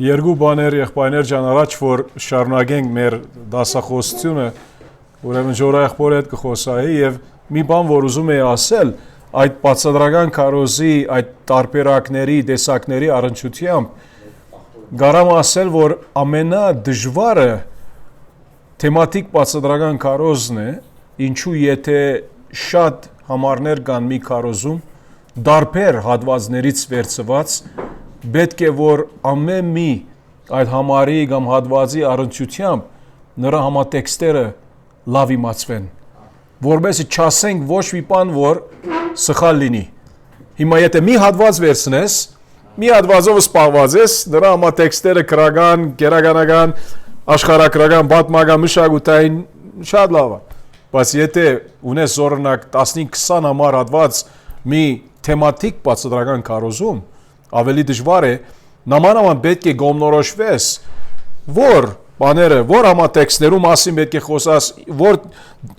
Երկու բաներ եղբայրներ ջան առաջ որ շարունակենք մեր դասախոսությունը, ուրեմն ժորայախբոր հետ կխոսայի եւ մի բան որ ուզում եի ասել, այդ բացատրական քարոզի այդ տարբերակների, տեսակների առնչությամբ գարամ ասել որ ամենադժվարը թեմատիկ բացատրական քարոզն է, ինչու եթե շատ համարներ կան մի քարոզում, դարբեր հատվածներից վերցված, պետք է որ ամեն մի այդ համարի կամ հատվածի առնչությամբ նրա համատեքստերը լավ իմացվեն, որովհետեւ չասենք ոչ մի բան, որ սխալ լինի։ Հիմա եթե մի հատված վերցնես, մի հատվածով սպառված ես, նրա համատեքստերը քրական, գերականական, աշխարհագրական, պատմական, մշակութային շատ լավ է։ Բայց եթե ունես օրինակ 15-20 համար հատված մի թեմատիկ բացատրական քարոզում, ավելի դժվար է, նամանավանդ պետք է գոմնորոշվես, որ բաները, որ համատեքստներում մասին պետք է խոսաս, որ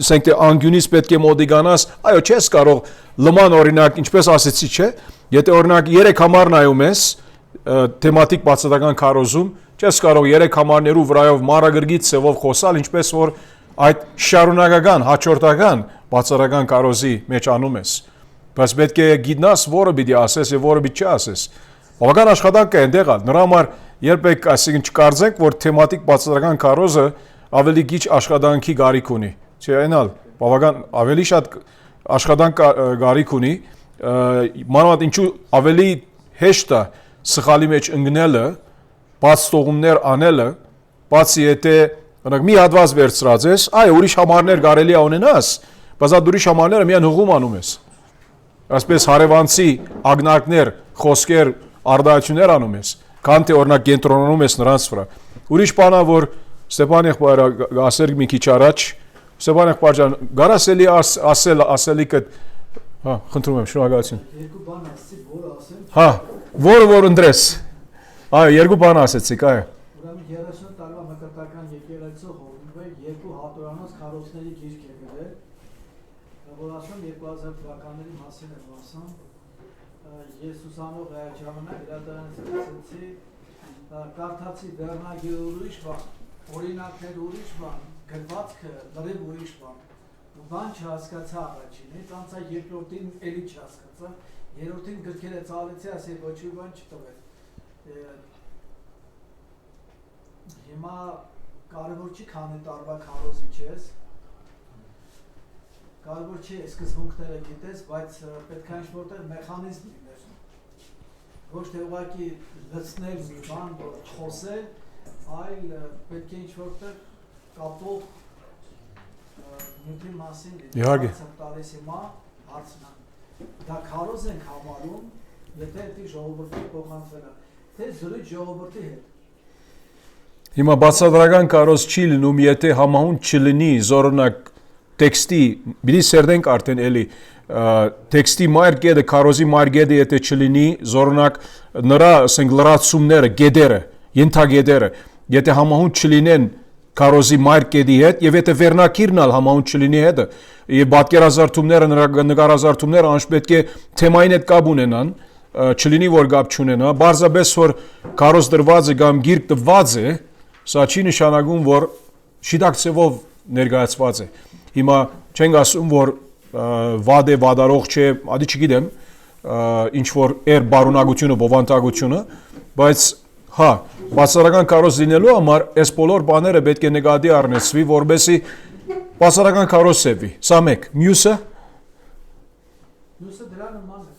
ասենք թե անկյունից պետք է մոտիկանաս, այո, չես կարող լման օրինակ, ինչպես ասեցի, չէ, եթե օրինակ 3 համար նայում ես թեմատիկ բացատրական քարոզում, չես կարող 3 համարներու վրայով մանրագրգիծ ծևով խոսալ, ինչպես որ այդ շարունակական, հաջորդական բացատրական քարոզի մեջ անում ես։ Բայց պետք է գիտնաս, որը պիտի ասես եւ որը պիտի չասես։ Բավական աշխատանք է այնտեղ, նրա համար երբեք այսինքն չկարծենք, որ թեմատիկ բացատրական քարոզը ավելի քիչ աշխատանքի գարիք ունի։ Չէ, այնալ, բավական ավելի շատ աշխատանք գարիք ունի, մանավանդ ինչու ավելի հեշտ է սխալի մեջ ընկնելը, բաց թողումներ անելը, բացի եթե օրինակ մի հատված վերցրած ես, այո, ուրիշ համարներ կարելի է ունենաս, բայց այդ ուրիշ համարները միայն հղում անում ես։ Այսպես հարևանցի ագնարկներ, խոսքեր, արդարություններ անում ես, քան թե օրինակ կենտրոնանում ես նրանց վրա։ Ուրիշ բան է, որ Ստեփան եղբայրը ասեր մի քիչ առաջ, Ստեփան եղբայր ջան, գարասելի ասելիքը, հա, խնդրում եմ, շնորհակալություն։ Երկու բան ասեցի, որ ասեմ։ Հա, որը ընդրես։ Այո, երկու բան ասեցիք, այո։ Ուրեմն 30 տարվա մկրտական եկեղեցու հողինվե երկու հատորանոց քարոզների գիրք է գրել, որ ասում 2000 թվականների մասին եմ ասում, ես ուսանող ժամանակ գրադարանից սկսեցի, կարդացի վերնագիրը ուրիշ բան, օրինակներ ուրիշ բան, գրվածքը լրիվ ուրիշ բան, ու բան չհասկացա առաջինից, անցա երկրորդին էլի չհասկացա, երրորդին գրքերը ծալեցի, ասի ոչ մի բան չտվեց։ Հիմա կարևոր չի քանի տարվա քարոզիչ ես, կարևոր չի սկզբունքները գիտես, բայց պետք է ինչ-որտեղ մեխանիզմ լիներ, ոչ թե ուղղակի լցնել մի բան, որ խոսել, այլ պետք է ինչ-որտեղ կապող նյութի մասին լիներ, տալիս հիմա հարցնան, դա քարոզ ենք համարում, եթե էդի ժողովրդի փոխանցվել է, թե զրույց ժողովրդի հետ։ Հիմա բացատրական քարոզ չի լինում, եթե համահունչ չլինի զորոնակ տեքստի, բիդի սերդենք արդեն էլի, տեքստի մայրգեդը, քարոզի մայրգեդը եթե չլինի, զորոնակ նրա ասենք լրացումները, գեդերը, ենթագեդերը, եթե համահունչ չլինեն քարոզի մայրգեդի հետ, եւ եթե վերնակիրն ալ համահունչ չլինի հետը, եւ պատկերազարդումները, նկարազարդումները անշ պետք է թեմային հետ կապ ունենան, չլինի որ կապ չունենա, բարձրապես որ քարոզ դրված է կամ գիրք տված է, սա չի նշանակում, որ շիտակցևով ներկայացված է։ Հիմա չենք ասում, որ վադ է, վադարող չէ, ադի չգիտեմ, ինչ որ բարունակությունը, բովանդակությունը, բայց հա, բացառական քարոզ լինելու համար այս բոլոր բաները պետք է նկատի առնեցվի, որպեսզի բացառական քարոզ սեվի։ Սա մեկ, մյուսը դրա նման է։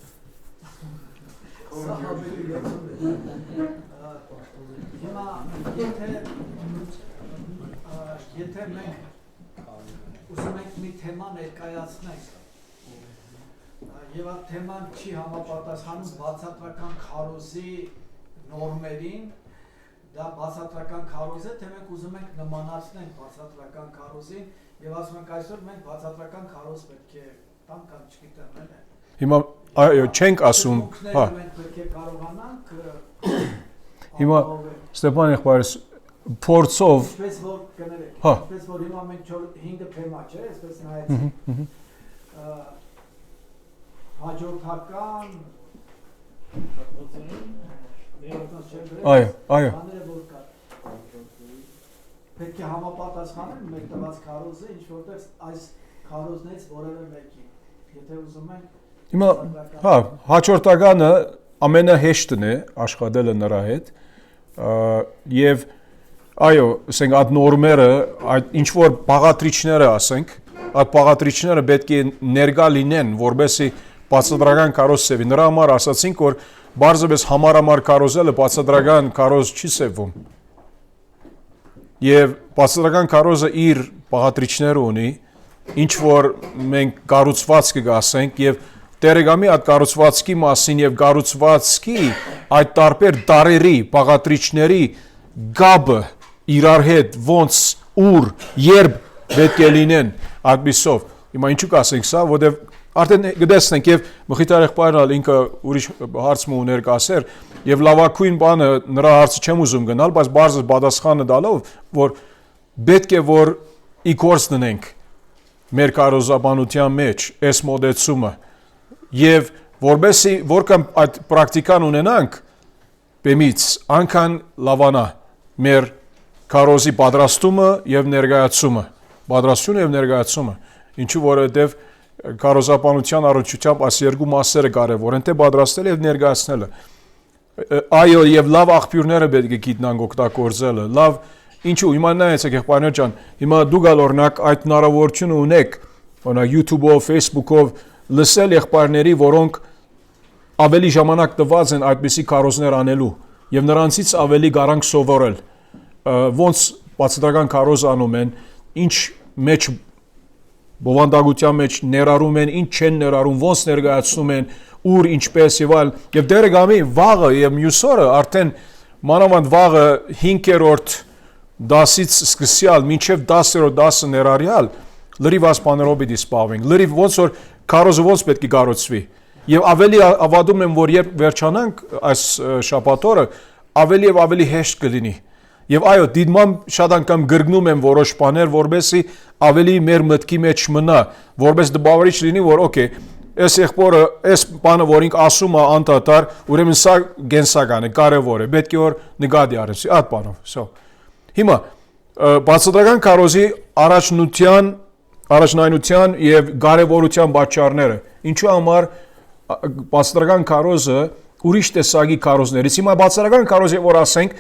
Հիմա եթե մենք ուզում ենք մի թեմա ներկայացնենք եւ այդ թեման չի համապատասխանում բացատրական քարոզի նորմերին, դա բացատրական քարոզ է, թե մենք ուզում ենք նմանացնենք բացատրական քարոզին եւ ասում ենք այսօր մենք բացատրական քարոզ պետք է տանք կամ չգիտեմ էլ է։ Հիմա այո, չենք ասում, հա։ Մենք պետք է կարողանանք հիմա Ստեփան եղբայրս փորձով ինչպես որ կներեք, հա։ ինչպես որ հիմա մենք 5 թեմա չէ, այսպես նայեցինք հաջորդական, Այո։ Պետք է համապատասխանել մեկ տված քարոզը, ինչ որտեղ այս քարոզներից որևէ մեկին։ Եթե ուզում ենք Հիմա, հա, հաջորդականը ամենահեշտն է աշխատելը նրա հետ, եւ այո, ասենք այդ նորմերը, այդ ինչ որ բաղադրիչները ասենք, այդ բաղադրիչները պետք է ներկա լինեն, որբեսի բացատրական քարոզ սևի։ Նրա համար ասացինք, որ բարձրապես համարամար քարոզելը բացատրական քարոզ չի սևում։ Եվ բացատրական քարոզը իր բաղադրիչները ունի, ինչ որ մենք կառուցվածքը գասենք եւ Տերեգամի այդ կառուցվածքի մասին եւ կառուցվածքի այդ տարբեր դարերի բաղադրիչների գաբը իրար հետ ոնց ուր երբ պետք է լինեն այդպիսով։ Հիմա ինչու կասենք սա, որտեվ արդեն գտեսնենք եւ Մխիթար եղբայրն ինքը ուրիշ հարց մը ուներ կասեր եւ լավագույն բանը նրա հարցը չեմ ուզում գնալ, բայց բարձր պատասխանը տալով, որ պետք է որ իգործ դնենք մեր կարոզաբանության մեջ այս մոդեցումը եւ որբեսի որքան այդ պրակտիկան ունենանք բեմից անկան լավանա մեր կարոզի պատրաստումը եւ ներկայացումը պատրաստությունը եւ ներկայացումը ինչու որովհետեւ կարոզաբանության առողջությամբ այս երկու մասերը կարևոր են թե պատրաստելը եւ ներկայացնելը այո եւ լավ աղբյուրները պետք է գիտնանք օգտագործելը լավ ինչու հիմա նայեցեք եղբայրներ ջան հիմա դուք օրինակ այդ հնարավորությունը ունեք օրինակ YouTube-ով Facebook-ով լսել եղբայրների որոնք ավելի ժամանակ տված են այդպիսի կարոզներ անելու եւ նրանցից ավելի garanք սովորել ոնց բացատրական կարոզ անում են ինչ մեջ բովանդակության մեջ ներառում են ինչ չեն ներառում ոնց ներկայացնում են ուր ինչպես եւ այլ եւ դերգամի վաղը եւ մյուսօրը արդեն մանավանդ վաղը 5-րդ դասից սկսյալ մինչեւ 10-րդ դասը ներառյալ լրիվ ասպաներով պիտի սպառվենք լրիվ ոնց որ կարոզը ոնց պետք է կառուցվի եւ ավելի ավադում եմ որ երբ վերջանանք այս շաբաթօրը ավելի եւ ավելի հեշտ կլինի եւ այո դիտմամ շատ անգամ գրգնում եմ որոշ բաներ որբեսի ավելի մեր մտքի մեջ մնա որբես դպավարիչ լինի որ օքեյ այս եղբորը այս բանը որ ինք ասում է անդադար ուրեմն սա գենսական է կարեւոր է պետք է որ նկատի առնի այդ բանով so հիմա բացատրական կարոզի առաջնայնության եւ կարեւորության պատճառները ինչու համար բացատրական կարոզը ուրիշ տեսակի կարոզներից հիմա բացատրական կարոզը որ ասենք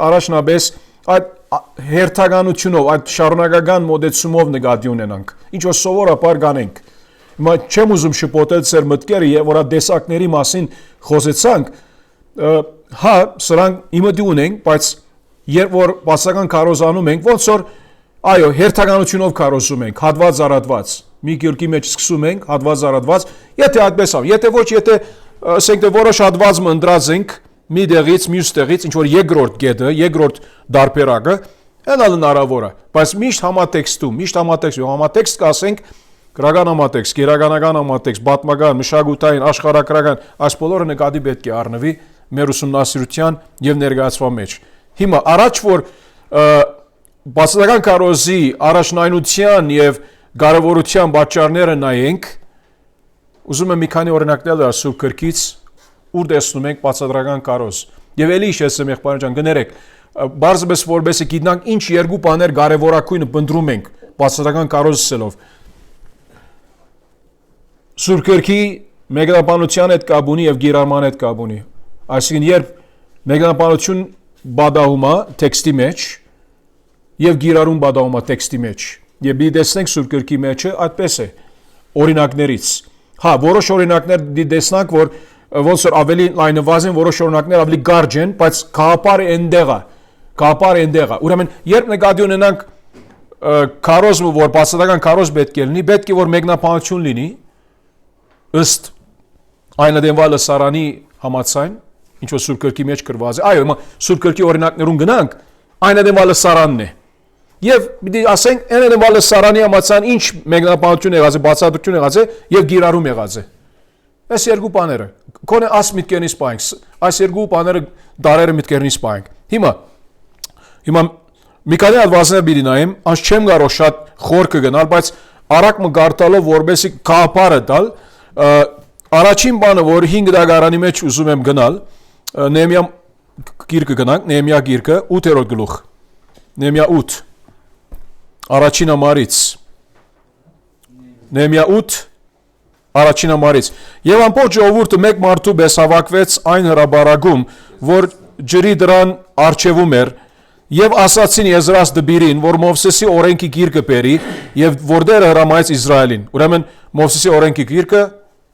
առաջնաբես այդ հերթականությունով այդ շարունակական մոդեցումով նկատի ունենանք ինչ որ սովորաբար կանենք հիմա չեմ ուզում շփոթել ծեր մտքերը եւ որ այդ դեսակների մասին խոսեցանք հա սրանք իմը ունենք բայց երբ որ բացական կարոզանում ենք ոնց որ այո հերթականությունով կարոզում ենք հատված առատված մի գիրքի մեջ սկսում ենք հատված առատված եթե այդպես ավ եթե ոչ եթե ասենք թե որոշ հատվածը ընտրած ենք մի դեղից մյուս տեղից ինչ որ երկրորդ գետը երկրորդ դարբերակը այնալ հնարավոր է բայց միշտ համատեքստ կասենք գրական համատեքստ գերականական համատեքստ պատմական մշակութային աշխարհագրական այս բոլորը նկատի պետք է առնվի մեր ուսումնասիրության եւ ներկայացման մեջ հիմա առաջ որ բացատրական կարոզի առաջնայնության եւ կարեւորության պատճառները նայենք ուզում եմ մի քանի օրինակներ Սուրբ Գրքից ուր տեսնում ենք բացատրական կարոզ եւ ելի հիշեցեմ եղբայր ջան գներեք բարձրապես որբեսի գիտնանք ինչ երկու բաներ կարեւորակույնը բնդրում ենք բացատրական կարոզելով Սուրբ Գրքի մեկնաբանության հետ կապ ունի եւ գիրարման հետ կապ ունի այսինքն երբ մեկնաբանություն բադահումա տեքստի մեջ եւ գիրարում բադահումա տեքստի մեջ եւ մի տեսնենք Սուրբ Գրքի մեջը այդպես է օրինակներից հա որոշ օրինակներ դիտեցնանք որ ոնց որ ավելի լայնված են որոշ օրինակներ ավելի կարճ են բայց գաղափարը այնտեղ է ուրեմն երբ նկատի ունենանք կարոզը որ բացատրական կարոզ պետք է լինի պետք է որ մեկնաբանություն լինի ըստ այնադենվալը սարանի համաձայն ինչ որ Սուրբ Գրքի մեջ գրված է այո հիմա Սուրբ Գրքի օրինակներուն գնանք այնադենվալը սարանն է եւ պիտի ասենք այնադենվալը սարանի համաձայն ինչ մեկնաբանություն եղած է բացատրություն եղած է եւ գիրարում եղած է այս երկու բաները կոնե աս միտքերից պայենք այս երկու բաները դարերը միտքերից պայենք հիմա մի քանի հատվածներ բիդի նայեմ անց չեմ կարող շատ խոր կգնալ բայց արագ մը գարտալով որբեսի գաղափարը տալ Առաջին բանը, որ 5 դագարանի մեջ ուզում եմ գնալ, Նեհեմիա գիրքը գնանք, Նեհեմիա գիրքը 8-րդ գլուխ։ Նեհեմիա 8 առաջին համարից։ Նեհեմիա 8 առաջին համարից։ Եվ ամբողջ ժողովուրդը մեկ մարդու պես հավաքվեց այն հրաբարագում, որ ջրի դրան առջևում էր, եւ ասացին Եզրաս դբիրին, որ Մովսեսի օրենքի գիրքը բերի, եւ որտեղ հրամայեց Իսրայելին։ Ուրեմն Մովսեսի օրենքի գիրքը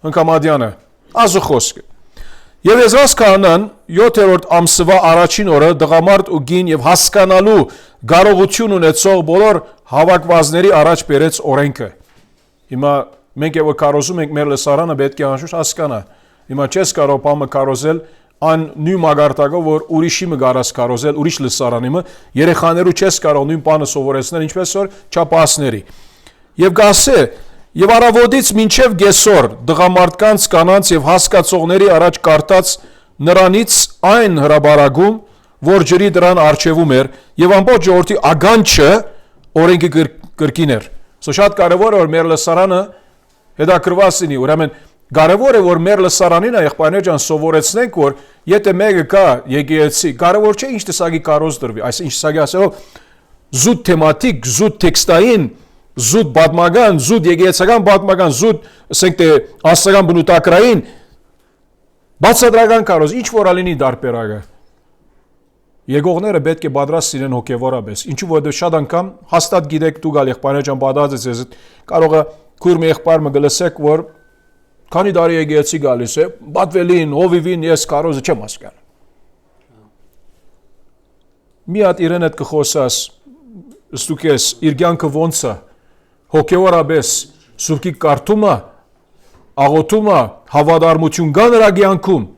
հնկամադյանը, ազու խոսքը։ Եվ Եզրաս քահանան 7-րդ ամսվա առաջին օրը դղամարդ ու գին եւ հասկանալու կարողություն ունեցող բոլոր հավաքվածների առաջ բերեց օրենքը։ Հիմա մենք եւ կարոզում ենք մեր լսարանը պետք է անշուշտ հասկանա։ Հիմա չես կարող բամը կարոզել ան նույն մագարտակով, որ ուրիշի մը գարաս կարոզել, ուրիշ լսարանի մը, երեխաներու չես կարող նույն բանը սովորեցնել, ինչպես որ չափասների։ Եվ գասե, եւ առավոտից մինչև գեսոր դղամարդկանց կանանց եւ հասկացողների առաջ կարտած նրանից այն հրաբարագում, որ ջրի դրան առջևում էր, եւ ամբողջ ժողովրդի ագանչը օրենքի կրկին էր։ Սա շատ կարեւոր է, որ մեր լսարանը հետաքրված լինի, ուրեմն կարևոր է որ մեր լսարանին եղբայրներ ջան սովորեցնենք որ եթե մեկը կա եկեղեցի կարևոր չէ ինչ տեսակի կարոզ դրվի այս ինչ տեսակի ասելով զուտ թեմատիկ զուտ տեքստային զուտ պատմական զուտ եկեղեցական պատմական զուտ ասենք թե աստղական բնութագրային բացատրական կարոզ ինչ որ ալինի դարբերակը եկողները պետք է պատրաստ լինեն հոգևորապես ինչու որովհետև շատ անգամ հաստատ գիտեք դու գալ եղբայրներ ջան պատահած ես կարող է քույր մի եղբայր մը գլսեք որ քանի տարի եկեղեցի գալիս է, բատվելին, հովիվին ես կարոզը չեմ հասկանում։ Մի հատ իրեն հետ կխոսաս, ստուք ես, իր կյանքը ոնց է, հոգևորապես, սուրբքի կարդումը, աղոթումը, հավատարմություն կա նրա կյանքում,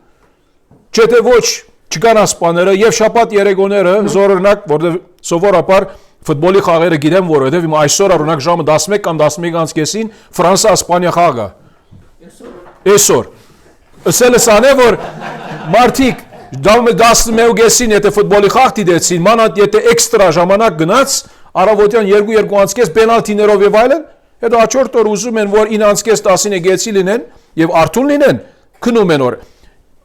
չէ թե ոչ, չկան ասպաները եւ շաբաթ երեկոները զորօրինակ, որտեղ սովորաբար ֆուտբոլի խաղերը գիտեմ, որովհետեւ հիմա այսօր օրինակ ժամը 11 կամ 11:30-ին Ֆրանսա-Իսպանիա խաղը Այսօր ասել սանե որ մարդիկ 11:10-ին եթե ֆուտբոլի խաղ դիտեցին, մանավանդ եթե էքստրա ժամանակ գնաց, առավոտյան 2:30 պենալտիներով եւ այլն, հետո հաջորդ օր ուզում են որ 9:10-ին եկեցի լինեն եւ արթուն լինեն, քնում են օր։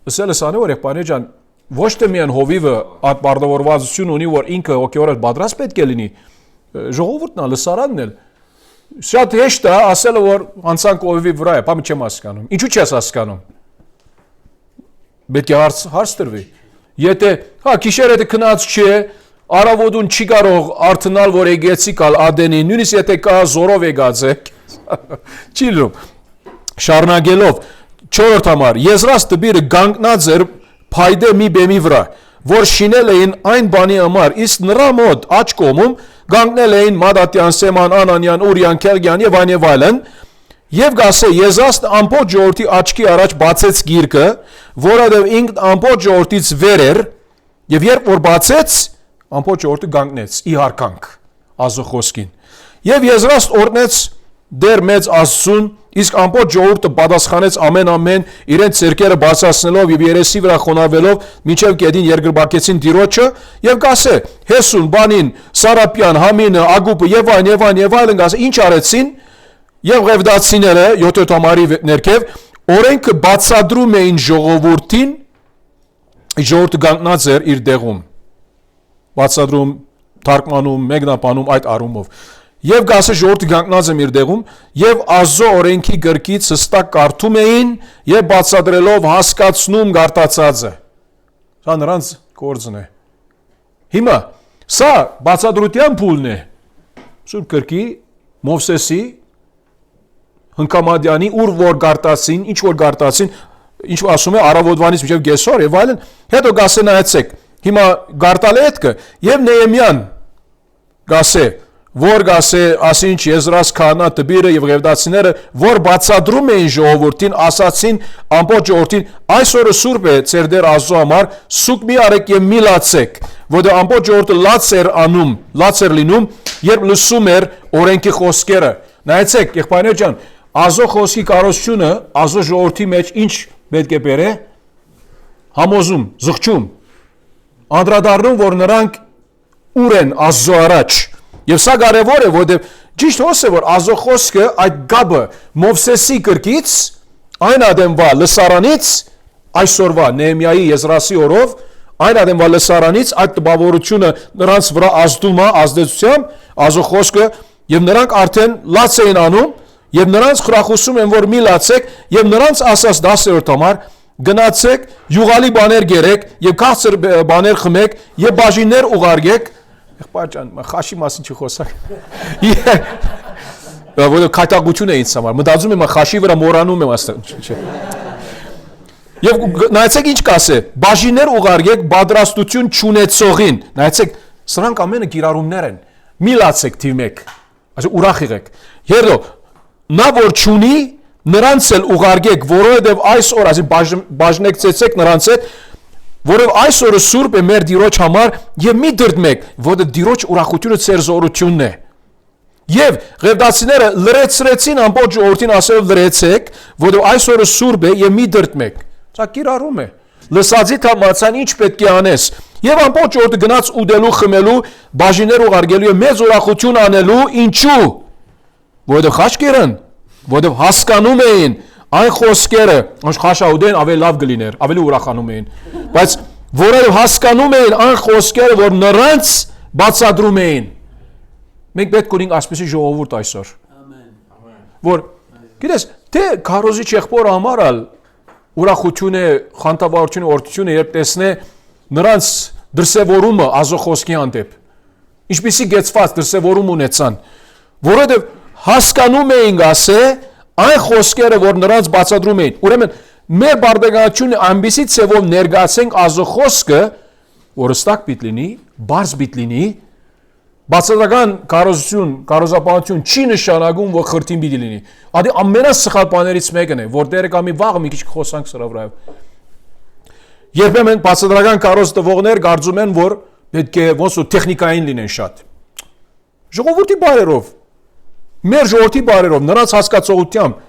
Ասել սանե որ եղբայրներ ջան, ոչ թե միայն հովիվը այդ բարդավորվածություն ունի, որ ինքը հոգեորեն պատրաստ պետք է լինի, ժողովուրդն է, լսարանն էլ Շատ հեշտ է ասելը որ անցանք հովիվի վրա է, բամը չեմ հասկանում։ Ինչու չես հասկանում։ Պետք է հարց տրվի։ Եթե հա գիշերը դե քնած չէ, առավոտուն չի կարող արթնալ որ եկեցի կալ ադենի, նույնիսկ եթե կա զորով եկած է։ Չի լում։ Շարունակելով 4-րդ համար Եզրաս դբիրը գանգնած էր փայդե մի բեմի վրա, որ շինել էին այն բանի համար, իսկ նրա մոտ աջ կողմում գանգնել էին Մադատյան, Սեման, Անանյան, Ուրյան, Քելգյան եւ այլն, եւ գասե Եզրասն ամբողջ ժողովրդի աչքի առաջ բացեց գիրքը, որովհետեւ ինքն ամբողջ ժողովրդից վեր էր, եւ երբ որ բացեց, ամբողջ ժողովուրդը գանգնեց ի հարկանք Աստծո խոսքին։ Եվ Եզրասն օրնեց դեր մեծ Աստծուն, իսկ ամբողջ ժողովուրդը պատասխանեց ամեն իրենց ցերկերը բացացնելով եւ երեսի վրա խոնարհվելով մինչեւ գետին երկրբակեցին Տիրոջը եւ գասե Հեսուն, Բանին, Սարապյան, Համինը, Ագուպը եւ այլն գասե ինչ արեցին եւ Ղևդացիները 7 համարի ներքև օրենքը բացադրում էին ժողովրդին ժողովուրդը գանգնած էր իր դեղում բացադրում թարգմանում մեկնաբանում այդ առումով Եվ գասե ժողովուրդը գանգնած եմ իր դեղում եւ Աստծո օրենքի գրքից հստակ կարդում էին եւ բացատրելով հասկացնում գարտացածը։ Սա նրանց գործն է։ Հիմա սա բացատրության փուլն է։ Սուրբ գրքի Մովսեսի հնկամադյանի ուր որ գարտացին, ինչ որ գարտացին, ինչ ասում է առավոտվանից մինչև գեսոր եւ այլն, հետո գասե նայեցեք։ Հիմա գարտալ է հետքը եւ Նեհեմիան գասե որ գասե ասինչ Եզրաս քահանա տբիրը եւ ղևդացիները որ բացադրում էին ժողովրդին ասացին ամբողջ ժողովրդին այսօրը սուրբ է ծեր դեր Աստծո համար սուկ մի արեք եւ մի լացեք որտեղ ամբողջ ժողովուրդը լաց էր լինում երբ լսում էր օրենքի խոսքերը նայեցեք եղբայրներ ջան Աստծո խոսքի կարողությունը Աստծո ժողովրդի մեջ ինչ պետք է բերե համոզում զղջում անդրադառնում որ նրանք ուր են Աստծո առաջ Եվ սա կարևոր է, որովհետև ճիշտ հոս է, որ Աստծո խոսքը այդ գաբը Մովսեսի գրքից այն ադեմվա լսարանից այսօրվա Նեհեմիայի Եզրասի օրով այն ադեմվա լսարանից այդ տպավորությունը նրանց վրա ազդում է ազդեցությամբ Աստծո խոսքը եւ նրանք արդեն լաց էին անում եւ նրանց խրախուսում են որ մի լացեք եւ նրանց ասած 10-րդ համար գնացեք յուղալի բաներ գերեք եւ քաղցր բաներ խմեք եւ բաժիններ ուղարկեք եղբայր ջան խաշի մասին չխոսակ որ քայտագություն է ինձ համար մտածում եմ խաշի վրա մորանում եմ աստղ եւ նայեցեք ինչ կասե բաժիններ ուղարկեք պատրաստություն չունեցողին նայեցեք սրանք ամենը գիրառումներ են մի լացեք թիվ 1 այսինքն ուրախ եղեք երրո նա որ չունի նրանց էլ ուղարկեք որովհետեւ այսօր այսինքն բաժնեկցեցեք նրանց հետ որով այսօրը սուրբ է մեր Տիրոջ համար եւ մի դրդմեք որովհետեւ Տիրոջ ուրախությունը ծեր զորությունն է եւ ղևտացիները լրացրեցին ամբողջ ժողովրդին ասելով լրացեք որովհետեւ այսօրը սուրբ է եւ մի դրդմեք սա կիրառում է լսածի համացան ինչ պետք է անես եւ ամբողջ ժողովուրդը գնաց ուտելու խմելու բաժիններ ուղարկելու եւ մեծ ուրախություն անելու ինչու որովհետեւ խաչկերն որովհետեւ հասկանում էին այն խոսքերը խաշաուդեն ավելի լավ գլիներ ավելի ուրախանում էին բայց որովհետեւ հասկանում էին այն խոսքերը որ նրանց բացատրում էին մենք պետք ունենք այսպեսի ժողովուրդ այսօր որ գիտես թե քարոզիչ եղբորը համարալ ուրախություն է խանդավառություն է օրդություն է երբ տեսնե նրանց դրսևորումը Աստծո խոսքի հանդեպ ինչպիսի գեցված դրսևորում ունեցան որովհետեւ հասկանում էին ասե այն խոսքերը որ նրանց բացատրում էին ուրեմն մեր բարդականությունը այնպիսի ցևով ներկայացենք Աստծո խոսքը որ հստակ պիտի լինի բարձ պիտի լինի բացատրական կարոզապանություն չի նշանակում որ խրտին պիտի լինի ադի ամենասխալ բաներից մեկն է որ դերը կամի վաղը մի քիչ խոսանք սրա վրա երբեմն բացատրական կարոզ տվողներ կարծում են որ պետք է ոնց որ տեխնիկային լինեն շատ ժողովրդի բարերով մեր ժողովրդի բարերով նրանց հասկացողությամբ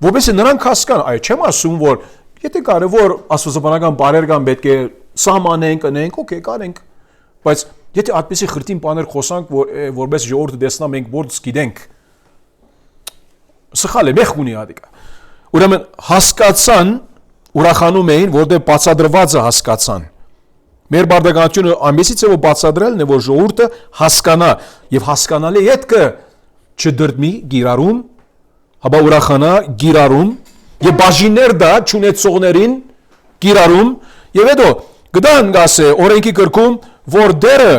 որովհետեւ նրանք հասկան այ չեմ ասում որ եթե կարևոր աստվածաբանական բարեր կան պետք է սահմանենք անենք օքեյ կանենք բայց եթե այդպեսի խրտին բաներ խոսանք որպես ժողովուրդը տեսնա մենք որից գիտենք սխալ է մեղ ունի ադիկա ուրեմն հասկացան ուրախանում էին որտեղ բացադրվածը հասկացան մեր բարդականությունը այնպեսի ցեվով բացադրելն է որ ժողովուրդը հասկանա եւ հասկանալի հետքը չդրդմի գիրառում հաբա ուրախանա գիրառում եւ բաժիններ դա չունեցողներին գիրառում եւ հետո գտան գասե օրենքի գրքում որ դերը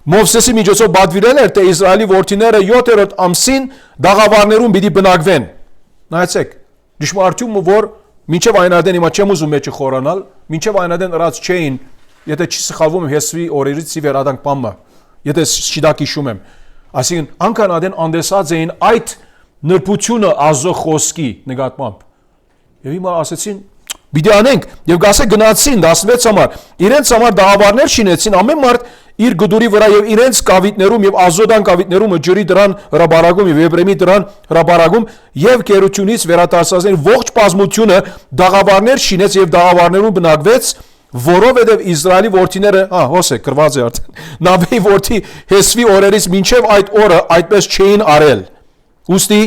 Մովսեսի միջոցով բադվիրել էր թե Իսրայելի որդիները 7-րդ ամսին դաղավարներում պիտի բնակվեն նայեցեք ճշմարտությունը որ մինչև այնադեն հիմա չեմ ուզում մեջը խորանալ մինչև այնադեն ըրած չէին եթե չի սխալվում եմ հեսվի օրերից ի վերադանք բամը եթե շիդակ հիշում եմ այսինքն անկան ադեն անդեսած էին այդ նրբությունը Աստծո խոսքի նկատմամբ եւ հիմա ասեցին Պիտի անենք եւ գասե գնացին 16 համար իրենց համար դաղավարներ շինեցին ամեն մարդ իր գդուրի վրա եւ իրենց կավիտներում եւ ազոդան կավիտներում ջրի դրան հրաբարագում եւ Եբրեմի դրան հրաբարագում եւ կերությունից վերադարձածների ողջ բազմությունը դաղավարներ շինեց եւ դաղավարներում բնակվեց որովհետեւ Իսրայելի որդիները հոսե գրված է արդեն նավեի որդի հեսվի օրերից մինչեւ այդ օրը այդպես չէին արել ուստի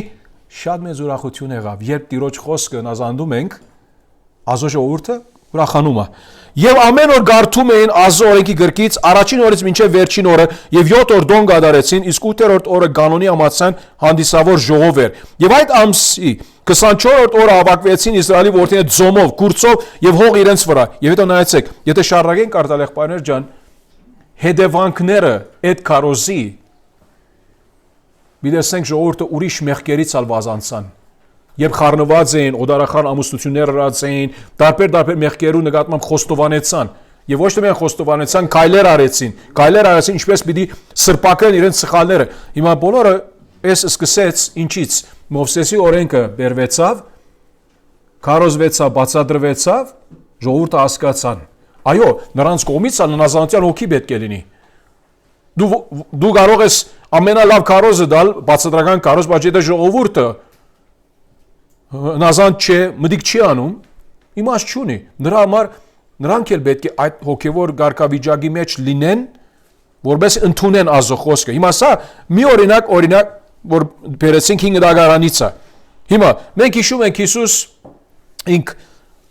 շատ մեծ ուրախություն եղավ երբ Տիրոջ խոսքը նազանդում ենք Աստծո ժողովուրդը ուրախանում է եւ ամեն օր գարթում էին Աստծո օրենքի գրքից առաջին օրից մինչեւ վերջին օրը եւ 7 օր դոն գադարեցին իսկ 8-րդ օրը կանոնի համացան հանդիսավոր ժողով էր եւ այդ ամսի 24-րդ օրը հավաքվեցին Իսրայելի որդիները ձոմով կուրծով եւ հող իրենց վրա եւ հետո նայեցեք եթե շարժակեն կարտալ եղբայրներ ջան հետևանքները այդ քարոզի Բիդեսենք ժողովուրդը ուրիշ մեղքերից ալ վազանցան Երբ խառնված էին, օդարախան ամուսնություններ ըրած էին, տարբեր մեղքերու նկատմամբ խոստովանեցան եւ ոչ թե միայն խոստովանեցան, քայլեր արեցին, ինչպես պիտի սրբակեն իրենց սխալները։ Հիմա բոլորը էս սկսեց ինչից Մովսեսի օրենքը բերվեցավ, քարոզվեցավ, բացատրվեցավ, ժողովուրդը հասկացան։ Այո, նրանց կողմից աննազանության հոգի պետք է լինի։ Դու կարող ես ամենալավ քարոզը դալ, բացատրական քարոզ, բայց եթե ժողովուրդը նազան չէ, մտիկ չի անում, իմաստ չունի։ Նրա համար նրանք էլ պետք է այդ հոգևոր գարկավիճակի մեջ լինեն, որպես ընդունեն Աստծո խոսքը։ Հիմա սա մի օրինակ, որ բերեցինք 5 դագարանից է։ Հիմա մենք հիշում ենք Հիսուս ինք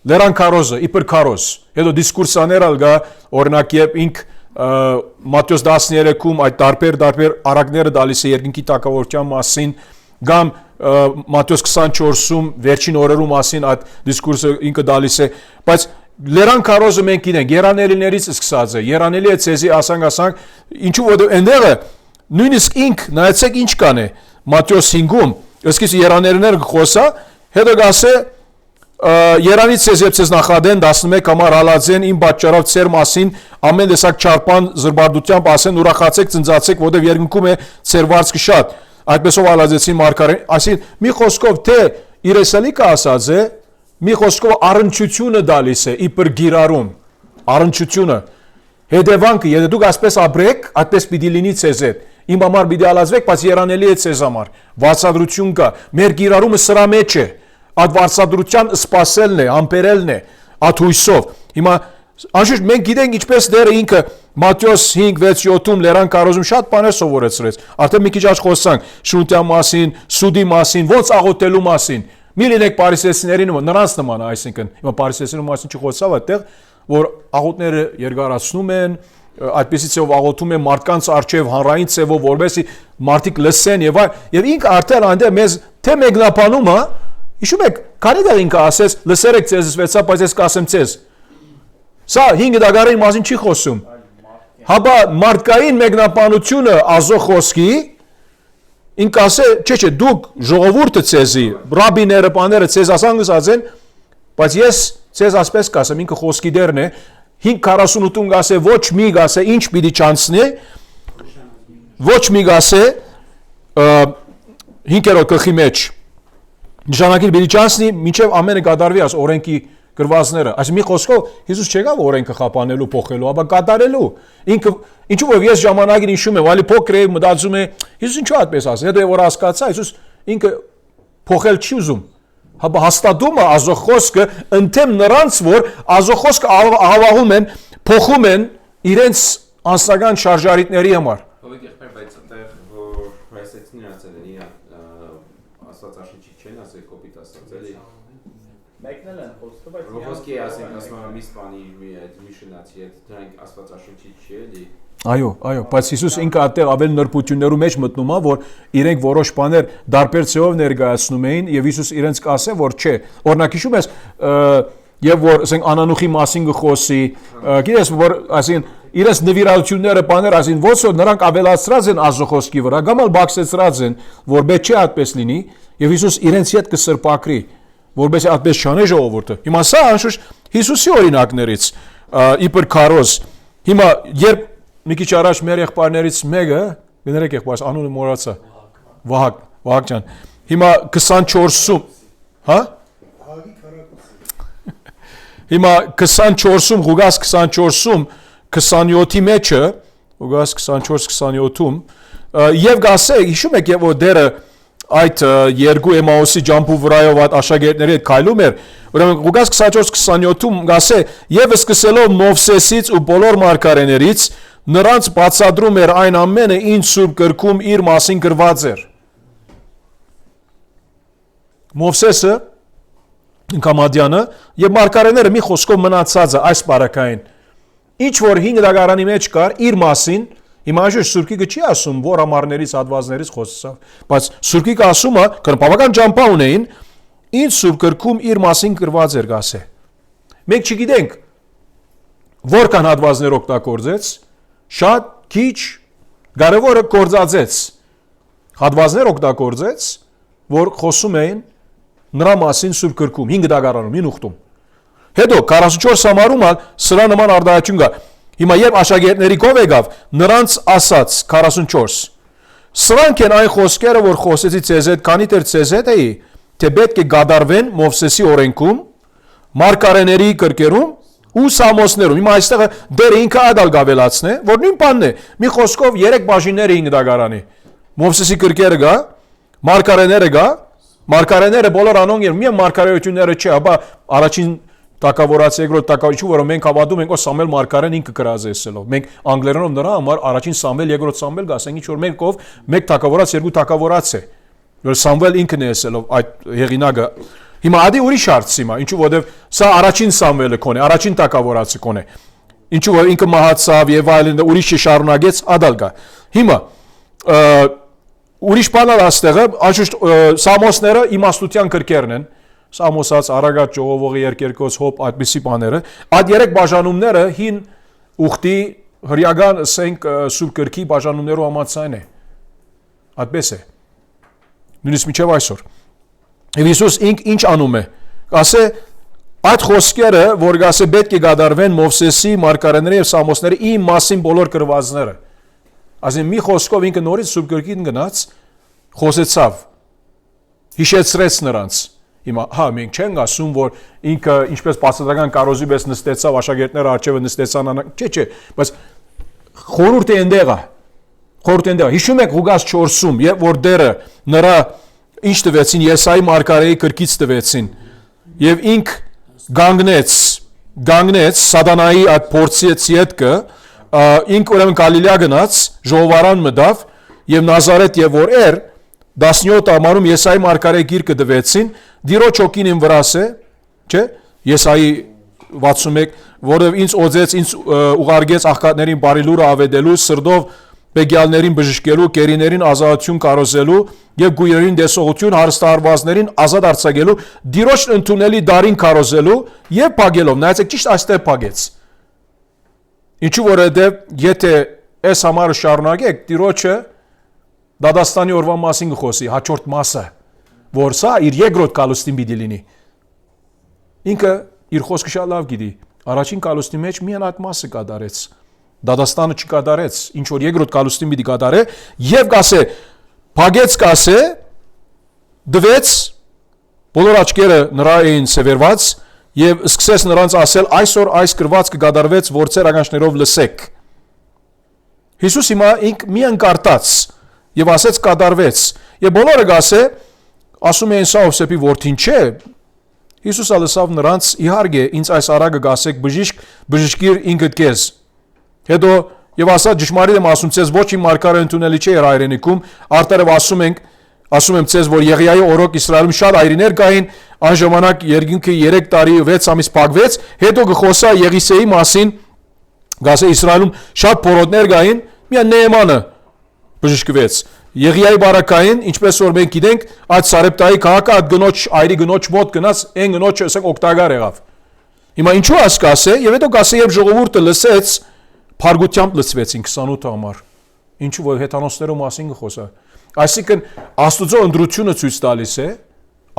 լերան քարոզը իբր քարոզ հետո դիսկուրսաներ ալգա օրինակ երբ ինք Մատթեոս 13-ում այդ տարբեր արակները դալիս է երկնքի տակավորության մասին կամ Մատթեոս 24-ում վերջին օրերու մասին այդ դիսկուրսը ինքը դալիս է բայց լերան քարոզը մենք գիտենք երանելիներից սկսած է երանելի է ցեզի ասանք ինչու որ այնտեղը նույնիսկ ինք նայեցեք ինչ կան է Մատթեոս 5-ում ըսկիս երանելիները խոսա հետո գասե Երանից ցեզ նախադեն 11 համար հալածեն իմ պատճառով ծեր մասին ամեն տեսակ չարպան զրբարդությամբ ասեն ուրախացեք ծնծացեք որովհետև երկնքում է ծեր վարձքը շատ այդպեսով հալածեցին մարգարեն այսին մի խոսքով թե իրեսելիկը ասած է մի խոսքով առնչությունը դալիս է իբր գիրարում առնչությունը հետևանքը եթե դուք ասպես ապրեք այդպես պիտի լինի ցեզ հետ իմ համար պիտի հալածվեք բայց երանելի է ցեզ համար վարձատրություն կա մեր գիրարումը սրա մեջ է Այդ վարձատրության սպասելն է, ամպերելն է, այդ հույսով։ Հիմա անշուշտ մենք գիտենք ինչպես դերը ինքը Մատթեոս 5:6-7-ում լերան քարոզում շատ բաներ սովորեցրեց։ Արդեն մի քիչ աչ խոսանք շունտյա մասին, սուդի մասին, ոնց աղոթելու մասին։ Մի լինեք պարիսեցիներին նրանց նման, այսինքն հիմա պարիսեցիների մասին չխոսավ այդտեղ, որ աղոթները երկարացնում են, այդպեսի ցեով աղոթում են մարդկանց արչև հանրային ցեվով, որովհետեւ մարդիկ լսեն եւ ինքը արդեն այնտեղ մեզ թե մեկնաբանում է Իշում եք, քանի դեռ ինքը ասես, լսերեք ձեզ սվեցա, բայց ես կասեմ ձեզ։ Սա 5 դագարի մասին չի խոսում։ Հաբա մարդկային մեկնաբանությունը ազո խոսքի ինքը ասե, չէ, դուք ժողովուրդը ցեզի, ռաբիները, բաները ցեզ ասան, բայց ես ցեզ ասպես կասեմ, ինքը խոսքի դերն է, 5:48-ում գասե ոչ մի գասե ինչ պիտի չանցնի, ոչ մի գասե 5-րդ գլխի մեջ Նշանակին պիտի չանցնի մինչև ամենը կատարվի աս օրենքի գրվածները այս մի խոսքով Հիսուս չեկավ օրենքը խափանելու փոխելու ապա կատարելու ինքը ինչու որ ես ժամանակին հիշում եմ այլի փոքր է մտածում է Հիսուս ինչու այդպես ասի հետո որ հասկացա Հիսուս ինքը փոխել չի ուզում հաբա հաստատում է ազո խոսքը ընդեմ նրանց որ ազո խոսքը հավահում են փոխում են իրենց անձնական շարժարիտների համար բայց այդտեղ որ հայսեցին ասել են իրանք Աստվածաշնչի չեն ասել կոպիտ ասած էլի Մեկնել են խոսքը բայց Ռոհոսկի ասում մի սպանի մի շնացի այդ դրանք Աստվածաշնչի չի էլի Այո, բայց Հիսուս ինքը այդտեղ ավելի նրբություններու մեջ մտնում է, որ իրենք որոշ բաներ դարբեր ցեով ներկայացնում էին եւ Հիսուս իրենց կասե, որ չէ։ Օրինակ հիշում ես, եւ որ ասենք անանուխի մասին գխոսի, գիտես որ ասին իրենց նվիրատությունները բաներ ասին, ոնց որ նրանք ավելացրած են ազոխոսքի վրա, գամալ բացեցրած են, որբե չէ այդպես լինի, եւ Հիսուս իրենց հետ կսրբակրի, որբեսի այդպես չանե ժողովուրդը։ Հիմա սա անշուշտ Հիսուսի օրինակներից իբր քարոզ։ Հիմա երբ մի քիչ առաջ մեր եղբայրներից մեկը, գներեք եղբայրս անունը մոռացա։ Վահակ ջան։ Հիմա 24-ում, հա? Հիմա 24-ում, Ղուգաս 24-ում 27-ի մեջը, Ղուգաս 24-27-ում, եւ գասե, հիշում եք որ դերը այդ երկու Էմաուսի ջամփու վրայով այդ աշակերտների հետ քայլում էր, ուրեմն Ղուգաս 24-27-ում գասե, եւ սկսելով Մովսեսից ու բոլոր մարգարեներից նրանց բացադրում էր այն ամենը, ինչ Սուրբ գրքում իր մասին գրված էր։ Մովսեսը, Կամադյանը եւ մարգարեները մի խոսքով մնացած է այս բարակային։ Ինչ որ 5 դագարանի մեջ կար իր մասին, հիմա այժմ Սուրբիկը չի ասում, որ ամառներից հատվածներից խոսեցավ, բայց Սուրբիկը ասում է, բավական ջամփա ունեին, ինչ Սուրբ գրքում իր մասին գրված էր գասե։ Մենք չգիտենք որքան հատվածներ օգտագործեց, շատ քիչ կարևորը կործածեց հատվածներ օգտագործեց որ խոսում էին նրա մասին Սուրբ գրքում 5 դագարանում 9 ուխտում հետո 44 համարում սրա նման արտահայտություն կա հիմա երբ աշակերտների կով եկավ նրանց ասաց 44 սրանք են այն խոսքերը որ խոսեցի ցեզ հետ քանի դեռ ցեզ հետ էի թե պետք է գադարվեն Մովսեսի օրենքում մարգարեների գրքերում ու Սամոսներում հիմա այստեղ դերը ինքը ադալ գավելացն է որ նույն բանն է մի խոսքով 3 բաժիններ 5 դագարանի Մովսեսի գրքերը գա մարգարեները գա մարգարեները բոլոր անոնք մի մարգարեությունները չէ ապա առաջին տակավորած երկրորդ տակավորիչը որը մենք հավատում ենք որ Սամվել մարգարեն ինքը գրած է ասելով մենք անգլերենով նրա համար առաջին Սամվել երկրորդ Սամվել գասենք ինչ որ մեկով մեկ տակավորած երկու տակավորած է որ Սամվել ինքն է ասելով այդ հեղինակը Հիմա ադի ուրիշ հարց հիմա, ինչու որովհետև սա առաջին Սամվելը կոնե, առաջին տակավորացը կոնե։ Ինչու որ ինքը մահացավ եւ այլն ուրիշը շարունակեց ադալգա։ Հիմա ուրիշ բանալ աստեղը, անշուշտ Սամոսները իմաստության կրկերն են, Սամոսած, Արագած, Ժողովողի երկերկոց, Հոբ, այդպիսի բաները, այդ երեք բաժանումները հին ուխտի հրյական ասենք սուրբ կրքի բաժանումներով համացայն է։ Այդպես է։ Նույնիսկ մինչև այսօր։ Եվ Հիսուս ինչ անում է։ Ասե այդ խոսքերը, որ գասե պետք է գադարվեն Մովսեսի, Մարգարեների եւ Սամոսների իմ մասին բոլոր գրվածները։ Ասեն մի խոսքով ինքը նորից սուրբ կրկին գնաց, խոսեցավ, հիշեցրեց նրանց։ Հիմա մենք չենք ասում, որ ինքը ինչպես բացատրական կարոզի պես նստեցավ, աշակերտները արջևը նստեցան, չէ, բայց խորհուրդ է ընդեղա։ Հիշում եք Ղուկաս 4-ում, որ դերը նրա ինչ տվեցին, Եսայի Մարգարեի կրկից տվեցին, եւ ինք գանգնեց Սատանայի այդ փորձից յետքը, ինք ուրեմն Գալիլեա գնաց, ժողովարան մտավ եւ Նազարեթ եւ որ 17 ամառում Եսայի Մարգարեի գիրքը տվեցին, Դիրոջ հոգին իմ վրաս է, չէ, Եսայի 61, որով ինձ օձեց, ինձ ուղարկեց աղքատներին բարի լուրը ավետելու, սրտով բեգյալներին բժշկելու, կերիներին ազատություն կարոզելու եւ գույերին դեսողություն, հարստահարվածներին ազատ արձակելու, Դիրոջ ընդունելի դարին կարոզելու եւ փագելով։ Նայեցեք, ճիշտ այստեղ փագեց։ Ինչու որովհետեւ եթե այս համարը շարունակեք, Դիրոջը Դադաստանի օրվա մասին կխոսի, հաջորդ մասը, որ սա իր երկրորդ կալուստին պիտի լինի։ Ինքը իր խոսքը շատ լավ գիտի։ Առաջին կալուստի մեջ միայն այդ մասը կատարեց։ Դադաստանը չկատարեց, ինչ որ երկրորդ կալուստին պիտի կատարե, եւ գասե, փագեց գասե, դվեց, բոլոր աչքերը նրա էին սևերված, եւ սկսեց նրանց ասել, այսօր այս գրված կկատարվեց, որ ձեր ականջներով լսեք։ Հիսուս հիմա ինք միայն կարտաց եւ ասեց կատարվեց։ Եվ բոլորը գասե ասում էին սա Հովսեփի որդին չէ։ Հիսուսը լսավ նրանց, իհարկե, ինձ այս արագը գասեք բժշկիր ինքդ քեզ։ Հետո եւ ասա ճշմարիտ եմ ասում ցեզ ոչ իմ մարգարեն ընդունելի չէ հայրենիքում, արտերև ասում եմ ցեզ, որ Եղիայի օրոք Իսրայելում շատ այրիներ կային, այն ժամանակ երկինքը 3 տարի 6 ամիս փակվեց, հետո գխոսա Եղիսեի մասին, գասե Իսրայելում շատ փորոտներ կային, միայն Նեեմանը բժշկվեց։ Եղիայի բարակային, ինչպես որ մենք գիտենք, այդ Սարեպտայի քաղաքը այդ գնոջ այրի գնոջ մոտ գնաց, այն գնոջը ասենք օգտակար եղավ։ Հիմա ինչու ասկասե, եւ հետո գասե եւ ժողովուրդը լսեց, փարգությամբ լսվեցին 28 ամառ։ Ինչու որ հեթանոսներու մասին խոսա։ Այսինքն Աստուծո ընդրությունը ցույց տալիս է,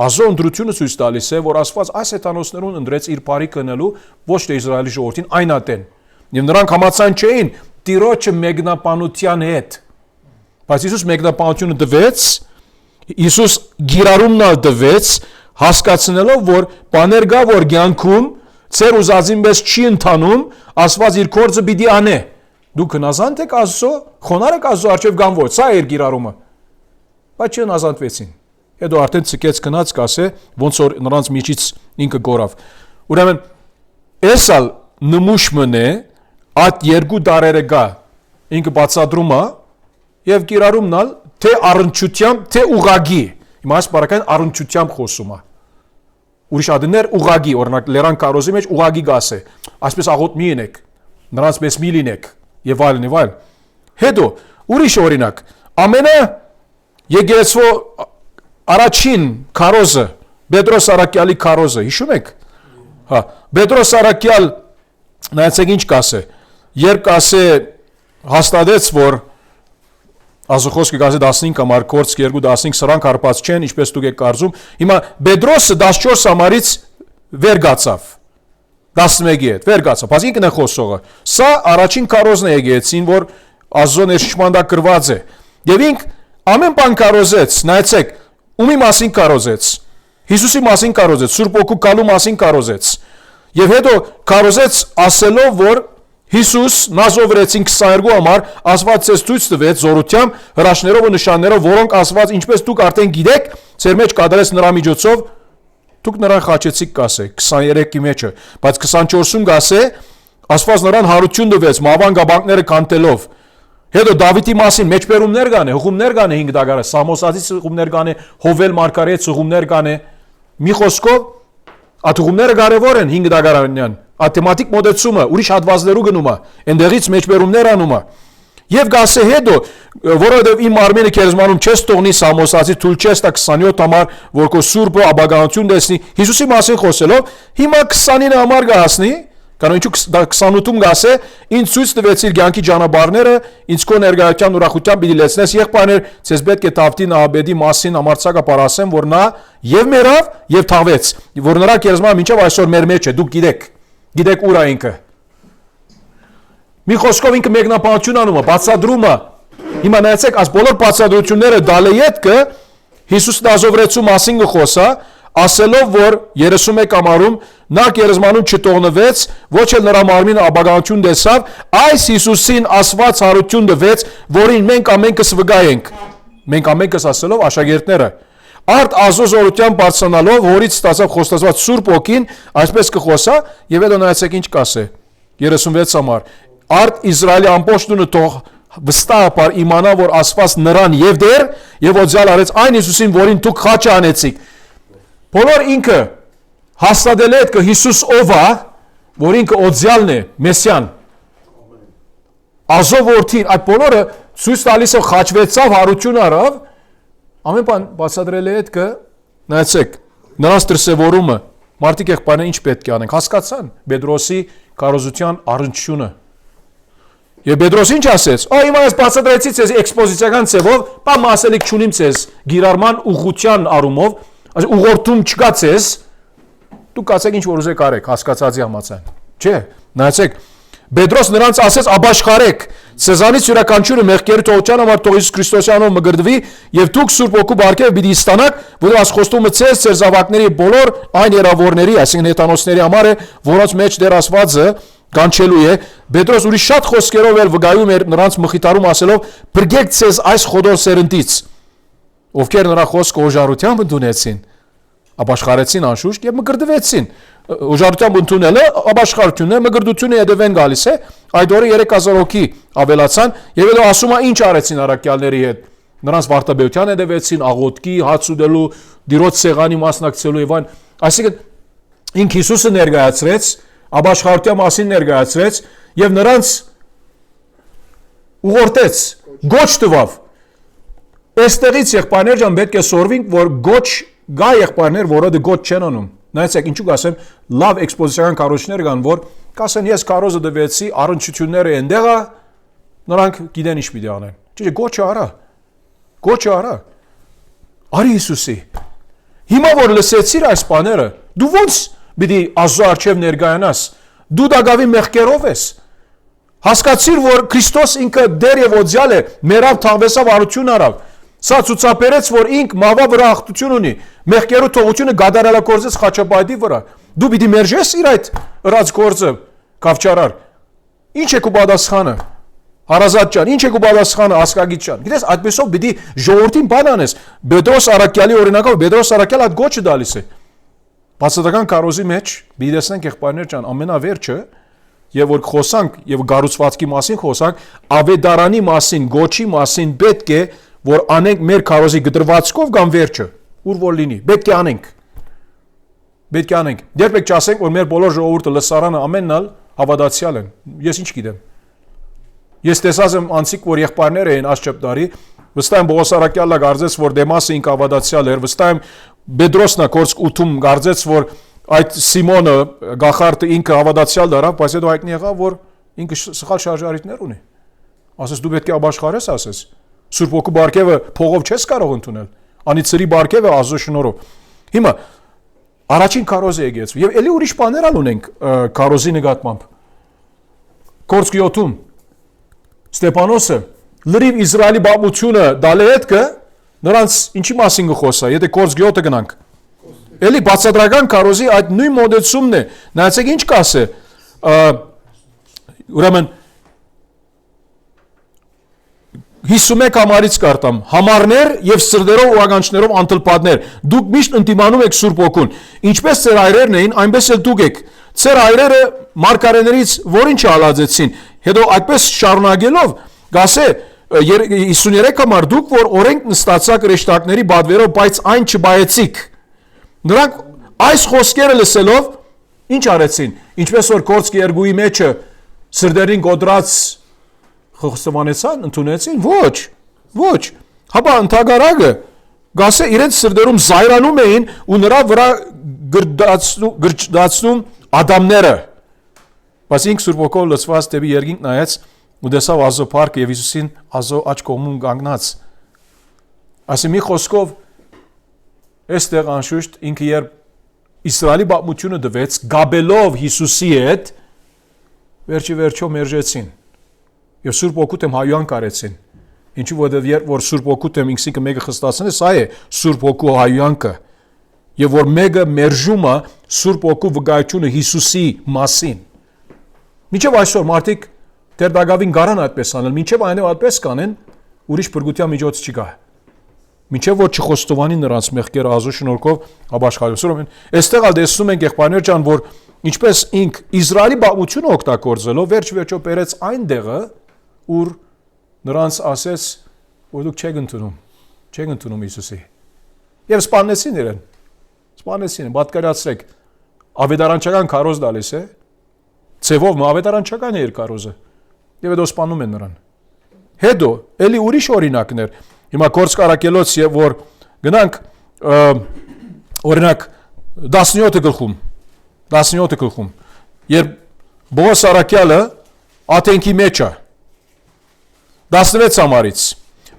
Աստծո ընդրությունը ցույց տալիս է, որ Աստված այս հեթանոսներուն ընդրեց իր բարի կնելու ոչ թե Իսրայելի ժողովրդին այն ատեն։ Եվ նրանք համաձայն չէին Տիրոջը մեկնաբանության հետ։ Բայց Հիսուս մեկնաբանությունը տվեց, Հիսուս գիրառումն տվեց, հասկացնելով, որ բաներ կա, որ կյանքում ծեր ուզածին պես չի ընթանում, Աստված իր գործը պիտի անե։ Դուք հնազանդ եք Աստծո, խոնարհ եք Աստծո առջև կամ ոչ, սա էր գիրառումը։ Բայց չհնազանդվեցին։ Հետո արդեն ցկեց գնաց կասե, ոնց որ նրանց միջից ինքը գորավ։ Ուրեմն էսալ նմուշմն է, այդ երկու դարերը կա։ Ինքը բացատրում է եւ գիրառումնալ թե առնչությամբ, թե ուղագի։ Հիմա այս բարակային առնչությամբ խոսում է։ Ուրիշ adներ ուղագի, օրինակ Լերան Կարոզի մեջ ուղագի գաս է։ Այսպես աղոտ մի լինեք, նրանց պես մի լինեք եւ այլն եւ այլն։ Հետո ուրիշ օրինակ, ամենը եկեղեցու առաջին քարոզը, Պետրոս Արաքյալի քարոզը, հիշում եք։ Հա, Պետրոս Արաքյալ նայեցեք ինչ կասե։ Երբ կասե հաստատեց, որ Ազոխոսքը գազե 15 համար կորց 2-15 սրանք հարբած չեն, ինչպես դուք եք կարծում։ Հիմա Պետրոսը 14 համարից վեր գացավ։ 11-ի հետ վեր գացավ։ Բայց ինքն է խոսողը։ Սա առաջին քարոզն է եկեցին, որ Աստծո ներշնչմանդակ գրված է։ Եվ ինք ամեն բան քարոզեց, նայեցեք, ումի մասին քարոզեց։ Հիսուսի մասին քարոզեց, Սուրբ Օգու գալու մասին քարոզեց։ Եվ հետո քարոզեց ասելով, որ Հիսուս նազովրեցին 22 համար Աստված ցես ցույց տվեց զորությամբ հրաշներով ու նշաններով, որոնք Աստված ինչպես դուք արդեն գիտեք, ձեր մեջ կատարեց նրա միջոցով, դուք նրան խաչեցիք կասե 23-ի մեջը, բայց 24-ում գասե Աստված նրան հարություն տվեց մավան գաբանքները կանտելով։ Հետո Դավիթի մասին մեջբերումներ կան, հղումներ կան 5 դագարը, Սամոսացի հղումներ կան, Հովել մարգարեի հղումներ կան, մի խոսքով աթուղումները կարևոր են 5 դագարանյան, աթեմատիկ մոտեցումը, ուրիշ հատվածներու գնումը, այնտեղից մեջբերումներ անումը։ Եվ գասե հետո, որովհետև իմ մարմինը քերզմանում չես թողնի Սամոսացի թույլ չես տա 27 համար, որ քո սուրբը աբագանություն տեսնի, Հիսուսի մասին խոսելով, հիմա 29 համար գահասնի, կանոն ինչու 28-ում գասե, ինձ ցույց տվեցիր կյանքի ճանապարհները, ինձ քո ներկայության ուրախությամբ պիտի լեցնես, եղբայրներ, ցես պետք է Դավթի Նահաբեդի մասին համարձակը parasեմ, որ նա եւ մեռավ եւ թաղվեց, որ նրա քերզմանը մինչեւ այսօր մեր մեջ է, դուք գիտեք ուր է ինքը։ Մի խոսքով ինքը մեկնաբանություն անում է, բացադրումը։ Հիմա նայեցեք, այս բոլոր բացադրությունները դալեյետքը Հիսուսն ազովրեցու մասին գխոսա, ասելով, որ 31 ամառում նա գերեզմանում չտողնվեց, ոչ էլ նրա մարմինը աբագանություն տեսավ, այս Հիսուսին ասված հարություն տվեց, որին մենք ամենքս վկայենք։ Մենք ամենքս ասելով աշակերտները։ Արդ ազոզորության բարձրանալով հորից ստացավ խոստացված Սուրբ Օքին, այսպես կխոսա, եւ հետո նայեցեք ինչ կասե։ 36 ամառ Արդ Իսրայելի ամբողջությունը թող վստահաբար իմանա, որ ասված նրան եւ դեր եւ օձյալ արեց այն Հիսուսին, որին դուք խաչը անեցիք։ Բոլոր ինքը հաստատել է că Հիսուս ով է, որ ինքը օձյալն է, Մեսիան։ Ազովորդին այդ բոլորը ցույց տալիս է խաչվեցավ հարություն արավ, ամեն բան բացատրել է că նայեցեք, նրանց դրսևորումը, մարդիկ եղբայրներ ինչ պետք է անենք, հասկացան Պետրոսի կարոզության առնչությունը։ Եվ Պետրոս ինչ ասեց. «Ա հիմա ես բացատրեցի ցեզ էքսպոզիցիական ցևով, բամ ասելիք չունիմ ցեզ գիրարման ուղղության առումով, ուղղորդում չկա ցեզ, դուք կացեք ինչ որ ուզեք արեք, հասկացածի համաձայն»։ Չէ, նայեցեք, Պետրոս նրանց ասեց աբաշխարեք, ցեզանից յուրաքանչյուրը մեղքերի թողության համար թող Հիսուս Քրիստոսի անունով մգրդվի, եւ դուք Սուրբ Օգու բարգեւը պիտի ստանաք, որ այս խոստումը ցեզ ծեր զավակների բոլոր այն երավորների, այսինքն հեթանոսների համար է, որոնց մեջ դեր ասվածը կանչելու է։ Պետրոս ուրիշ շատ խոսքերով էլ վկայում էր նրանց մխիթարում ասելով. «Բրգեք ցեզ այս խոդոր սերնդից», ովքեր նրա խոսքը օժարությամբ ընդունեցին, աբաշխարեցին անշուշտ եւ մգրդվեցին։ Օժարությամբ ընդունելը աբաշխարությունն է, մգրդությունը հետևեն գալիս է։ Այդ օրը 3000 հոգի ավելացան եւ հետո ասում է ինչ արեցին առաքյալների հետ։ Նրանց վարտաբեության հետևեցին, աղոթքի, հաց ուտելու, դիրոց սեղանի մասնակցելու եւ այն։ Այսինքն ինք Հիսուսը ներկայացրեց, աբաշխարության մասին ներկայացրեց եւ նրանց ուղղորդեց, գոչ տվավ։ Այստեղից եղբայրներ ջան պետք է սորվենք, որ գոչ գա եղբայրներ, որը գոչ չեն անում։ Նայեցեք, ինչու կասեմ, լավ էքսպոզիցիան կարոջներ կան, որ կասեն ես կարոզը դվեցի, առնչությունները այնտեղ է, նրանք գիտեն ինչ պիտի անեն։ Չէ, գոչը արա։ Գոչը արա։ Արի Հիսուսի։ Հիմա որ լսեցիր այս բաները, դու ոնց պիտի Աստծո առջև ներկայանաս։ Դու դակավի մեղքերով ես։ Հասկացիր, որ Քրիստոս ինքը դեր եւ օձյալ է, մերավ թաղվեցավ արություն արավ։ Սա ցուցաբերեց, որ ինք մավա վրա հաղթություն ունի։ Մեղքերու թողությունը գադարելակորձես խաչապայտի վրա։ Դու պիտի մերժես իր այդ ըրած գործը, կավճարար։ Ինչ է քո պատասխանը։ Հարազատ ջան, ինչ է քո պատասխանը, ասկագիծ ջան։ Գիտես, այդպեսով պիտի ժողովրդին բան անես։ Պետրոս Արաքյալի օրինակով Պետրոս Արաքյալը այդ գոչը տալիս է։ Բացատական կարոզի մեջ պիտի տեսնենք եղբայրներ ջան, ամենավերջը եւ որ խոսանք եւ գառուցվածքի մասին խոսանք, ավետարանի մասին, գոչի մասին պետք է որ անենք մեր կարոզի գդրվածքով կամ վերջը, ուր որ լինի, պետք է անենք։ Պետք է անենք։ Երբեք չասենք, որ մեր բոլոր ժողովուրդը լսարանը ամեննալ հավատացյալ են։ Ես ինչ գիտեմ։ Ես տեսած եմ անցիկ, որ եղբայրներ էին Աստճեպտարի, վստահ եմ Պողոս Արաքյալը գարձեց, որ Դեմասը ինքը հավատացյալ էր, վստահ եմ Պետրոսն Կորսկ 8-ում գարձեց, որ այդ Սիմոնը գախարտը ինքը հավատացյալ դարավ, բայց հետո հայտնի եղավ, որ ինքը սխալ շարժարիթներ ունի։ Ասես դու պետք է աբաշխարես, ասես։ Սուրբ Օգու բարգեւը փողով չես կարող ընդունել։ Անիծրի բարգեւը Աստծո շնորհով։ Հիմա առաջին քարոզը եկեց եւ ելի ուրիշ բաներ ունենք քարոզի նկատմամբ։ Կորսկ 7-ում Ստեփանոսը լրիվ Իսրայելի բապությունը դալի հետ կը նրանց ինչի մասին գխոսա, եթե Կորսկ 7-ը գնանք։ Էլի բացատրական քարոզի այդ նույն մոդեցումն է։ Նայեցեք ինչ կասե։ Ուրեմն 51 համարից կարտամ, համարներ եւ սրդերով ու ականջներով անտլպատներ, դուք միշտ ընդդիմանում եք Սուրբ Օգուն, ինչպես ծեր հայրերն էին, այնպես էլ դուք եք, ծեր հայրերը մարգարեներից որին չհալածեցին, հետո այդպես շարունակելով, գասե 53 համար դուք որ օրենք նստացաք ռեշտակների բադվերով, բայց այն չբայեցիք, նրանք այս խոսքերը լսելով ինչ արեցին, ինչպես որ Կորցքի երկուի մեջը սրդերին գոդրած Խոստովանեցան, ընդունեցին, ոչ, հապա ընդհակառակը գասե իրենց սրդերում զայրանում էին ու նրա վրա գրդացնում Ադամները, բայց ինք Սուրբ Հոգով լցված դեպի երկինք նայեց ու տեսավ Աստծո փառքը եւ Հիսուսին Աստծո աջ կողմում կանգնած, ասի մի խոսքով այստեղ անշուշտ ինքը երբ Իսրայելի պատմությունը դվեց գաբելով Հիսուսի հետ վերջո մերժեցին եւ Սուրբ Հոգուտեմ հայոյանք արեցին, ինչու որովհետեւ երբ որ Սուրբ Հոգուտեմ ինքսիկը մեկը խստացնես, սա է Սուրբ Հոգու հայոյանքը եւ որ մեկը մերժումը Սուրբ Հոգու վկայությունը Հիսուսի մասին։ Մինչեւ այսօր մարդիկ դեռ դակավին գարան այդպես անել, մինչեւ այնով այդպես կանեն, ուրիշ բրգության միջոց չկա։ Մինչեւ որ չխոստովանի նրանց մեղքերը Աստծո շնորհքով ապաշխարություն։ Այստեղ ալ տեսնում ենք եղբայրներ ջան, որ ինչպես ինք Իսրայելի բաղությունը օգտագործելով վերջ-վերջո բերեց այն դեղը, ուր նրանց ասեց, որ դուք չեք ընդունում Հիսուսի։ Եվ սպանեցին իրեն։ Պատկերացրեք, ավետարանչական քարոզ դալիս է, ցևով ավետարանչական է իր քարոզը։ Եվ հետո սպանում են նրան։ Հետո էլի ուրիշ օրինակներ։ Հիմա Կորցք առաքելոց եւ որ գնանք օրինակ 17 գլխում երբ Բողոս առաքյալը Աթենքի մեջ է 16 ամառից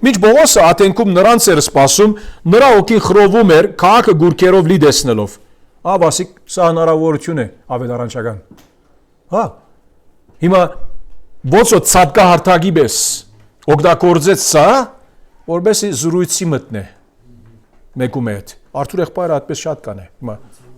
Մինչ Բողոսը Աթենքում նրանց էր սպասում, նրա օգին խռովում էր քաղաքը գուրքերով լի տեսնելով։ Բասիկ սա հնարավորություն է ավետարանչական։ Հիմա ոնց որ ցածկահարթակի պես օգտագործեց սա, որբեսի զրույցի մտնե մեկում հետ։ Արթուր եղբայրը այդպես շատ կանե։ Հիմա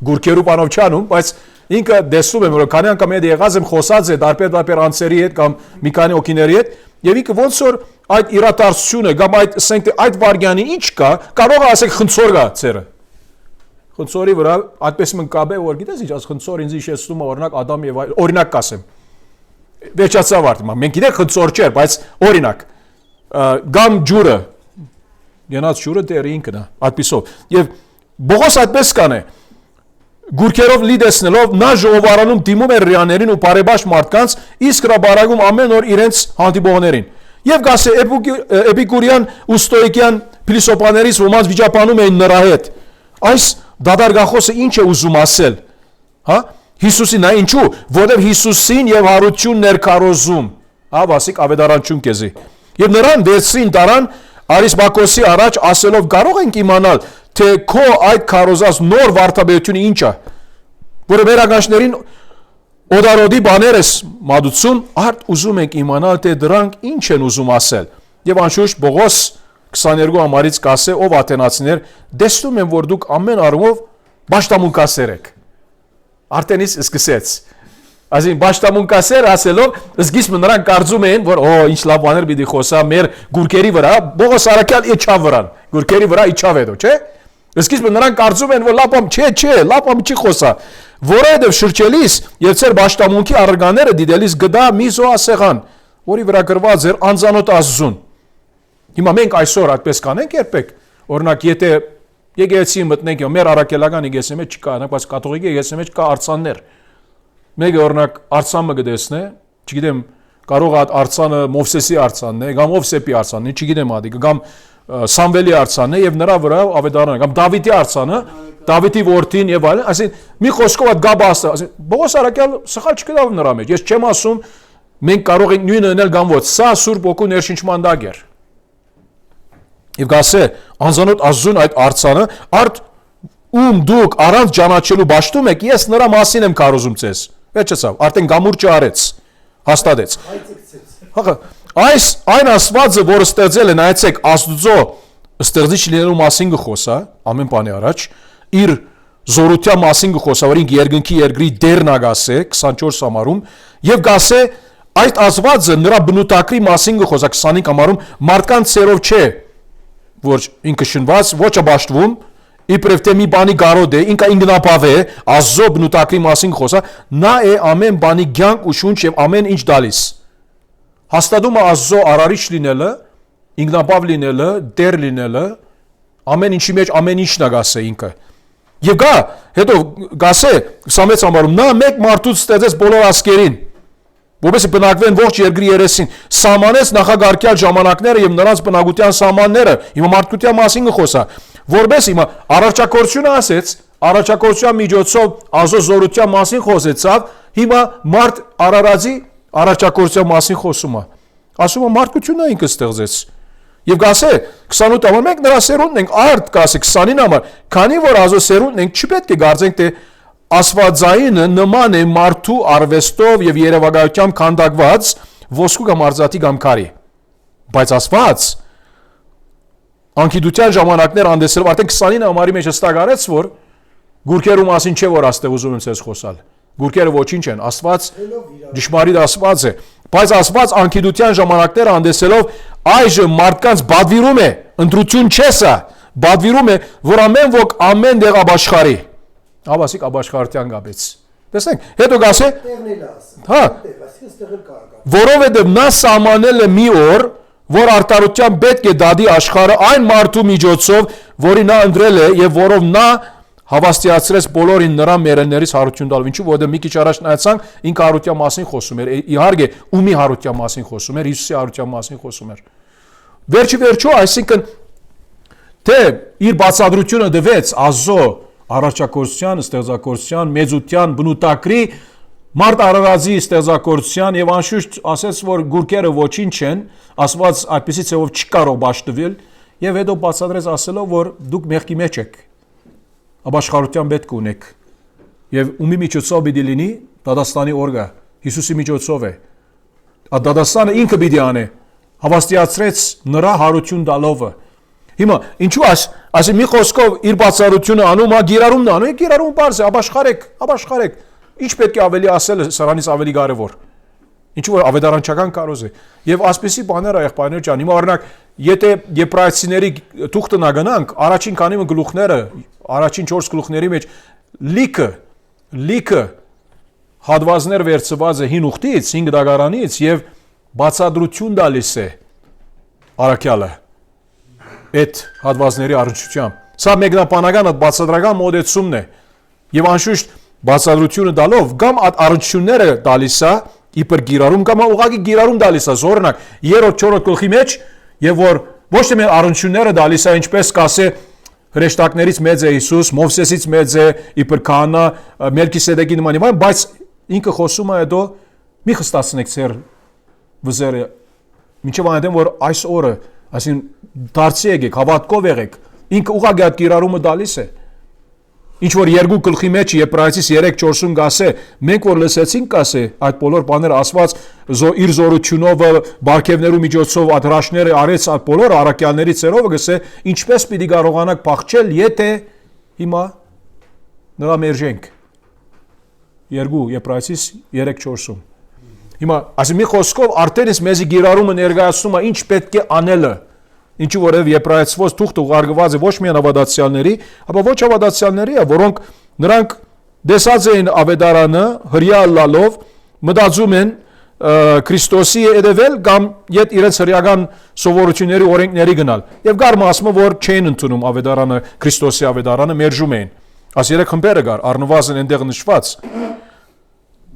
գուրքերու բանով չանում, բայց ինքը դեսում եմ, որ քանի անգամ հետ եղած եմ խոսած է դարբեր անձերի հետ կամ մի քանի օկիների հետ, եւ ինքը ոնց որ այդ իրատարցությունը կամ այդ ասենք այդ վարգյանի ինչ կա, կարող է ասենք խնձոր կա ցերը։ Խնձորի վրա այդպես մնկաբե որ գիտես ինչ, աս խնձոր ինձ հիշեցնում է օրինակ Ադամ եւ օրինակ կասեմ։ Վերջացավ արդյոք, մենք գիտենք խնձոր չէ, բայց օրինակ գամ ջուրը Գենաց ջուրը դեր ինքն է, այդպիսով։ Եվ Բողոս այդպես կանե։ Գուրքերով լի տեսնելով նա ժողովարանում դիմում էր հрьяաներին ու բարեբաշխ մարդկանց, իսկ հրաբարակում ամեն օր իրենց հանդիպողներին։ Եվ գասե էպիկուրյան ու ստոիկյան փիլիսոփաներից ոմանց վիճապանում էին նրա հետ։ Այս դադարգախոսը ինչ է ուզում ասել։ Հիսուսին, նա ինչու, որովհետև Հիսուսին եւ հարություն ներկարոզում։ Բասիկ ավետարանչում քեզի։ Եվ նրան վերցրին տարան Արիսպակոսի առաջ ասելով կարող ենք իմանալ թե քո այդ քարոզած նոր վարդապետությունը ինչ է, որը վերագանչներին օդարոդի բաներ ես մատուցում, արդ ուզում ենք իմանալ թե դրանք ինչ են ուզում ասել։ Եվ անշուշտ Բողոս 22 ամառից կասե ով աթենացիներ, տեսնում եմ որ դուք ամեն առումով բաշտամունքասեր եք։ Արտենից սկսեց։ Այսին բաշտամունքասեր ասելով սկիզբը նրանք կարծում էին որ ինչ լավ բաներ պիտի խոսա մեր գուրքերի վրա Բողոս առաքյալ իջավ վրան գուրքերի վրա իջավ հետո չէ սկիզբը նրանք կարծում են որ լապամ չէ լապամ չի խոսա որովհետև շրջելիս եւ ծեր բաշտամունքի առգաները դիտելիս գտա մի զոհասեղան որի վրա գրված էր անծանոթ Աստծուն հիմա մենք այսօր այդպես կանենք երբեք օրինակ եթե եկեղեցի մտնենք մեր առաքելական եկեղեցի մեջ չկա բայց կաթողիկ եկեղեցի մեջ կա արցաններ Մեկը օրինակ արցանը գտեսնե, չգիտեմ, կարող է արցանը Մովսեսի արցանն է, կամ Ովսեփի արցանն է, չգիտեմ ադի, կամ Սամվելի արցանն է եւ նրա վրա ավետարանը, կամ Դավիթի արցանը, Դավիթի որդին եւ այլն, այսին մի խոսքով այդ գաբասը, այսին Բողոս առաքյալ սխալ չգտավ նրա մեջ։ Ես չեմ ասում մենք կարող ենք նույնը անել կամ ոչ, սա Սուրբ Հոգու ներշնչման դակ էր։ Եվ գասե անզանոթ Աստծուն այդ արցանը արդ ում դուք առանց ճանաչելու ճաշտում եք, ես նրա մասին եմ կարոզում ցես։ Վերջացավ, արդեն գամուրջը արեց, հաստատեց։ Այս այն Աստվածը, որը ստեղծել է, նայեցեք, Աստծո ստեղծիչ լինելու մասին գխոսա, ամեն բանի առաջ, իր զորության մասին գխոսա, որ ինք երկնքի երկրի դերն ա գասե 24 ամառում, եւ գասե այդ Աստվածը նրա բնութագրի մասին գխոսա 25 ամառում, մարդկանց ցերով չէ, որ ինքը շնված, ոչ աբաշտվում Իբրև թե մի բանի գարոդ է, ինքը ինքնաբավ է, Աստծո բնութագրի մասին խոսա, նա է ամեն բանի կյանք ու շունչ եւ ամեն ինչ դալիս։ Հաստատում է Աստծո արարիչ լինելը, ինքնաբավ լինելը, դեր լինելը, ամեն ինչի մեջ ամեն ինչն է գասե ինքը։ Եվ գա, հետո գասե 26 ամառում նա մեկ մարդուց ստեղծեց բոլոր ասկերին, որովհետեւ բնակվեն ողջ երկրի երեսին, սահմանեց նախագարքյալ ժամանակները եւ նրանց բնակության սահմանները, հիմա մարդկության մասին խոսա, որովհետեւ հիմա առաջակորությունը ասեց, առաջակորության միջոցով ազոզորության մասին խոսեցավ, հիմա մարդ Արարածի առաջակորության մասին խոսում է, ասում է մարդկությունը ինքը ստեղծեց։ Եվ գասե 28 ամառ մենք նրա սերունդն ենք, արդ գասե 29 ամառ, քանի որ ազո սերունդն ենք, չպետք է գարձենք թե աստվածայինը նման է մարդու արվեստով եւ երևակայությամբ քանդակված ոսկու կամ արծաթի կամ քարի։ Բայց Աստված անկիդության ժամանակներ անդեսելով արդեն 29 ամառի մեջ հստակ արեց, որ գուրքերու մասին չէ որ աստեղ ուզում եմ ցես խոսալ։ Գուրքերը ոչինչ են, Աստված ճշմարիտ Աստված է, բայց Աստված անկիդության ժամանակներ անդեսելով այժմ մարդկանց բադվիրում է, ընտրություն չէ սա, բադվիրում է, որ ամեն ոք ամեն դեղ աբաշխարի։ Ավասիկ աբաշխարության գաբեց։ Տեսեք, հետո գասե, հա, որովհետև նա սահմանել է մի օր, որ արտարության պետք է դադի աշխարհը այն մարդու միջոցով, որի նա ընտրել է եւ որով նա հավաստիացրեց բոլորին նրա մերեններից հարություն տալու։ Ինչու՞ որովհետև մի քիչ առաջ նայեցանք, ինքը հարության մասին խոսում էր, իհարկե ումի հարության մասին խոսում էր, Հիսուսի հարության մասին խոսում էր։ Վերջի վերջո, այսինքն թե իր բացատրությունը դվեց Ազո առաջակորության, ստեղծագործության, մեծության, բնութագրի, մարդ Արարածի ստեղծագործության եւ անշուշտ ասեց, որ գուրքերը ոչինչ չեն, Աստված այդպեսի ցեվով չկարող բաշխտվել եւ հետո բացատրեց ասելով, որ դուք մեղքի մեջ եք, աբաշխարության պետք ունեք եւ ումի միջոցով պիտի լինի դադաստանի օրգա, Հիսուսի միջոցով է, դադաստանը ինքը պիտի անե, հավաստիացրեց նրա հարություն տալովը։ Հիմա ինչու ասի մի խոսքով իր բացառությունը անում, հա գիրարումն անում, գիրարում բարձ է, աբաշխարեք, ինչ պետք է ավելի ասել սրանից ավելի կարևոր։ Ինչու որ ավետարանչական կարոզ է։ Եւ ասպեսի բաներ եղբայրներ ջան, հիմա օրինակ, եթե եբրայեցիների թուղթը գնանք, առաջին քանի գլուխները, առաջին 4 գլուխների մեջ լիքը հատվածներ վերցված է հին ուխտից, 5 դագարանից եւ բացադրություն տալիս է առաքյալը այդ հատվածների առնչությամբ։ Սա մեկնաբանական բացադրական մոդեցումն է եւ անշուշտ բացադրությունը տալով կամ առնչությունները տալիս է իբր գիրարում կամ ուղղակի գիրարում տալիս է, օրինակ 3-4 գլխի մեջ եւ որ ոչ թե մեր առնչությունները տալիս է, ինչպես կասե հրեշտակներից մեծ է Հիսուս, Մովսեսից մեծ է, իբր քահանա Մելքիսեդեկի նման, բայց ինքը խոսում է հետո մի խստացնեք ձեր վզերը, մինչև այնտեղ որ այս օրը, այսին դարձի եկեք, հավատքով եղեք, ինքը ուղղակի այդ գիրարումը տալիս է։ Ինչ որ երկու գլխի մեջ Եբրայեցիս 3:4-ում գասե, մենք որ լսեցինք գասե, այդ բոլոր բաները Աստված իր զորությունով, բարգևներու միջոցով ադրաշները արեց այդ բոլոր առաքյալների ծերով գսե, ինչպես պիտի կարողանանք փախչել, եթե հիմա նրա մերժենք։ Երկու Եբրայեցիս 3:4-ում։ Հիմա ասի մի խոսքով արդեն մեզի գիրարումը ներկայացնում է ինչ պետք է անելը։ Ինչու որև եբրայեցված թուղթը ուղարկված է ոչ միայն ավադացյալների, ապա ոչ ավադացյալների, որոնք նրանք դեսած էին ավետարանը հրյա լալով, մտածում են Քրիստոսի հետևել կամ իդ իրենց հրյական սովորությունների օրենքների գնալ։ Եվ գար մասը որ չէին ընդունում ավետարանը, Քրիստոսի ավետարանը մերժում էին։ Այս երեք խմբերը կար, առնվազն այնտեղ նշված։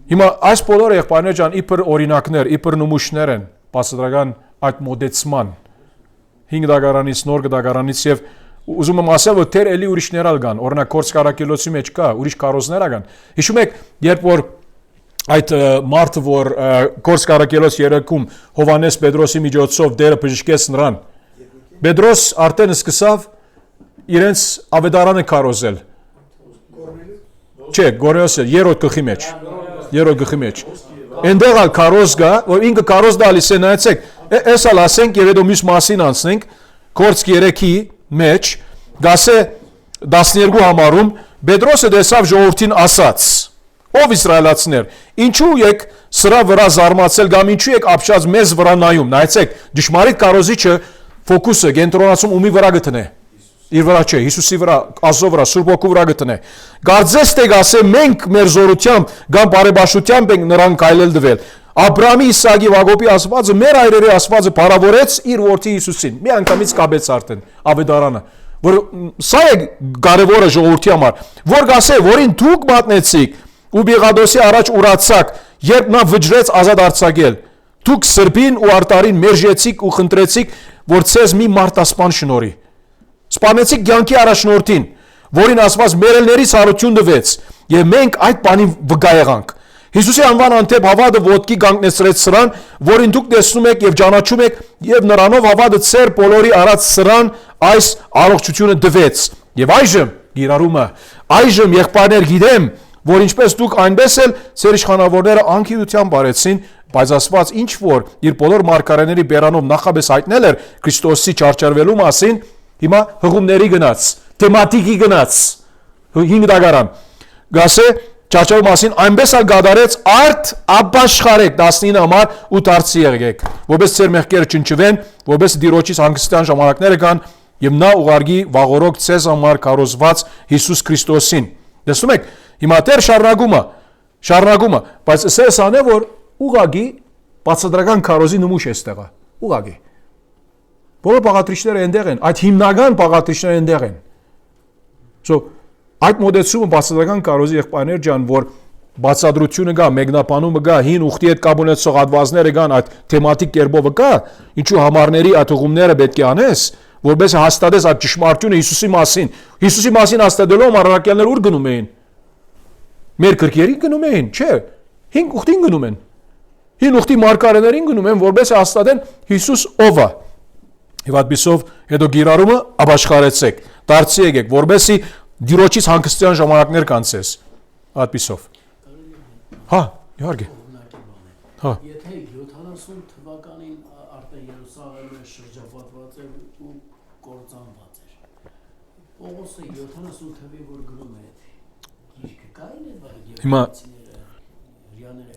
Հիմա այս բոլորը եղբայրներ ջան, իբր օրինակներ, իբր նմուշներ են բացատրական այդ մոդեցման 5 դագարանից, նոր դագարանից եւ ուզում եմ ասել, որ թեր էլի ուրիշներ ալ կան, օրինակ Կորց Կարակելոցի մեջ կա, ուրիշ կարոզներ ան։ Հիշում եք, երբ որ այդ մարդը, որ Կորց Կարակելոց 3-ում Հովանես Պետրոսի միջոցով դերը բժշկեց նրան, Պետրոս արդեն սկսավ իրենց ավետարանը կարոզել։ Չէ, Գորեոսը 3 գլխի մեջ։ 3 գլխի մեջ։ Այնտեղ ալ կարոզ կա, որ ինքը կարոզ դալիս է, նայեցեք, այս ալ ասենք եւ հետո մյուս մասին անցնենք, Կորց 3-ի մեջ, գասե 12 համարում Պետրոսը տեսավ ժողովրդին ասաց. Ով իսրայելացիներ, ինչու եք սրա վրա զարմացել կամ ինչու եք ապշած մեզ վրա նայում, նայեցեք, ճշմարիտ կարոզիչը ֆոկուսը կենտրոնացում ումի վրա գտնե։ Իր վրա չէ, Հիսուսի վրա, Աստծո վրա, Սուրբ Հոգու վրա գտնե։ Գարձես թե գասե մենք մեր զորությամբ կամ բարեբաշխությամբ ենք նրան քայլել դվել։ Աբրահամի, Իսահակի, Հակոբի Աստվածը, մեր հայրերի Աստվածը փառավորեց իր որդի Հիսուսին։ Մի անգամից կապեց արդեն ավետարանը, որ սա է կարևորը ժողովրդի համար, որ գասե, որին դուք մատնեցիք ու Պիղադոսի առաջ ուրացաք, երբ նա վճռեց ազատ արձակել, դուք սրբին ու արտարին մերժեցիք ու խնդրեցիք, որ ցեզ մի մարտասպան շնորհի։ Սպանեցիք կյանքի առաջնորդին, որին ասված մերելներից հարություն տվեց, եւ մենք այդ բանին վկա եղանք։ Հիսուսի անվան անթեփ հավատը ոտքի կանգնեցրեց սրան, որին դուք տեսնում եք եւ ճանաչում եք, եւ նրանով հավատը ծեր բոլորի արած սրան այս առողջությունը տվեց։ Եվ այժմ գիրառումը, այժմ եղբայրներ գիտեմ, որ ինչպես դուք այնպես էլ ծեր իշխանավորները անկիրությամբ արեցին, բայց Աստված ինչ որ իր բոլոր մարգարեների բերանով նախաբես հայտնել էր Քրիստոսի չարչարվելու մասին, հիմա հղումների գնաց, թեմատիկի գնաց, 5 դագարան, գասե չարչարվելու մասին այնպես էլ գադարեց արդ ապաշխարեք 19 համար ու դարձի եղեք, որպես ծեր մեղքերը չնչվեն, որպես Տիրոջից հանգստյան ժամանակները կան եւ նա ուղարկի վաղորոք ցեզ համար կարոզված Հիսուս Քրիստոսին։ Տեսնում եք, հիմա դեռ շարունակումը, բայց ասես անե որ ուղագի բացատրական քարոզի նմուշ է ստեղա, ուղագի։ Բոլոր բաղադրիչները այնտեղ են, այդ հիմնական բաղադրիչները այնտեղ են։ So այդ մոդեցումը բացատրական քարոզի եղբայրներ ջան, որ բացատրությունը կա, մեկնաբանումը կա, հին ուխտի հետ կապ ունեցող հատվածները կան, այդ թեմատիկ կերպով կա, ինչու համարների այդ ուղումները պետք է անես, որպես հաստատես այդ ճշմարտությունը Հիսուսի մասին։ Հիսուսի մասին հաստատելով առաքյալները ուր գնում էին։ Մեր քրկերին գնում էին, չէ, հին ուխտին գնում են։ Հին ուխտի մարգարեներին գնում են, որպես հաստատեն Հիսուս ով է։ Եվ այդպիսով հետո գիրառումը ապաշխարեցեք, դարձի եկեք, որպեսի Տիրոջից հանգստյան ժամանակներ կանցես։ Այդպիսով։ Հա, իհարկե։ Հա։ Եթե 70 թվականին արդեն Երուսաղեմը շրջապատված էր ու կործանված էր։ Պողոսը 70 թվի որ գրում է, գիրքը կային է բայց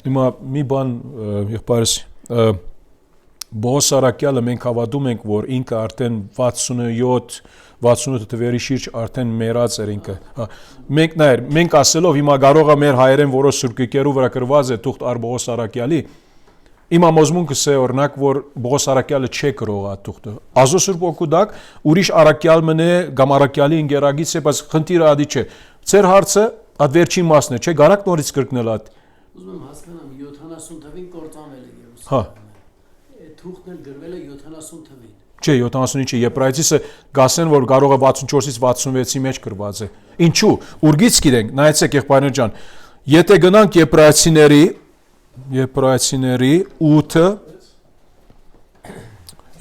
հիմա մի բան եղբայրս Բոս Արաքյալը մենք հավատում ենք, որ ինքը արդեն 68 թվերի շուրջ արդեն մեռած էր ինքը։ Մենք ասելով հիմա կարող է մեր հայերեն որոշ սուրկիկերու վրա գրված է թուղթ առ Բոս Արաքյալի։ Իմ ամոզմունքս է օրինակ, որ Բոս Արաքյալը չէ գրող այդ թուղթը։ Ազո Սուրբ Օգուտակ ուրիշ Արաքյալ մնե կամ Արաքյալի ինգերագից է, բայց խնդիրը ադի չէ։ Ձեր հարցը այդ վերջին մասն է, չէ՞, գարակ նորից կրկնել այդ։ Ուզում եմ հասկանամ 70 թվին կործանվել է Երուսաղեմը։ Հա։ Թուղթն էլ գրվել է 70 թվին։ Չէ, 70-ի չէ, Եբրայեցիսը գասեն, որ կարող է 64-ից 66-ի մեջ գրված է։ Ինչու՞։ Ուրգից գիտենք, նայեցեք եղբայրներ ջան, եթե գնանք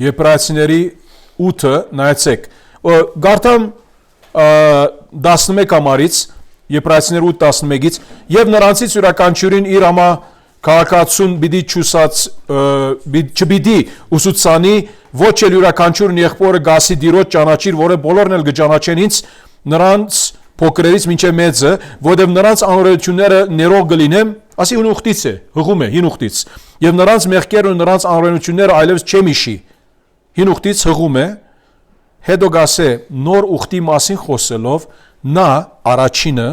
Եբրայեցիների 8-ը, նայեցեք, գարտամ 11 համարից, Եբրայեցիների 8:11-ից, եւ նրանցից յուրաքանչյուրին իր համա քաղաքացուն պիտի չուսած չպիտի ուսուցանի, ոչ էլ յուրաքանչյուրն եղբորը գասի Տիրոջ ճանաչիր, որը բոլորն էլ կճանաչեն ինձ, նրանց փոքրերից մինչև մեծը, որովհետև նրանց անօրենությունները ներող կլինեմ, ասի հին ուխտից է, հղում է հին ուխտից, եւ նրանց մեղքերն ու նրանց անօրենությունները այլևս չեմ իշի։ Հին ուխտից հղում է, հետո գասե նոր ուխտի մասին խոսելով նա առաջինը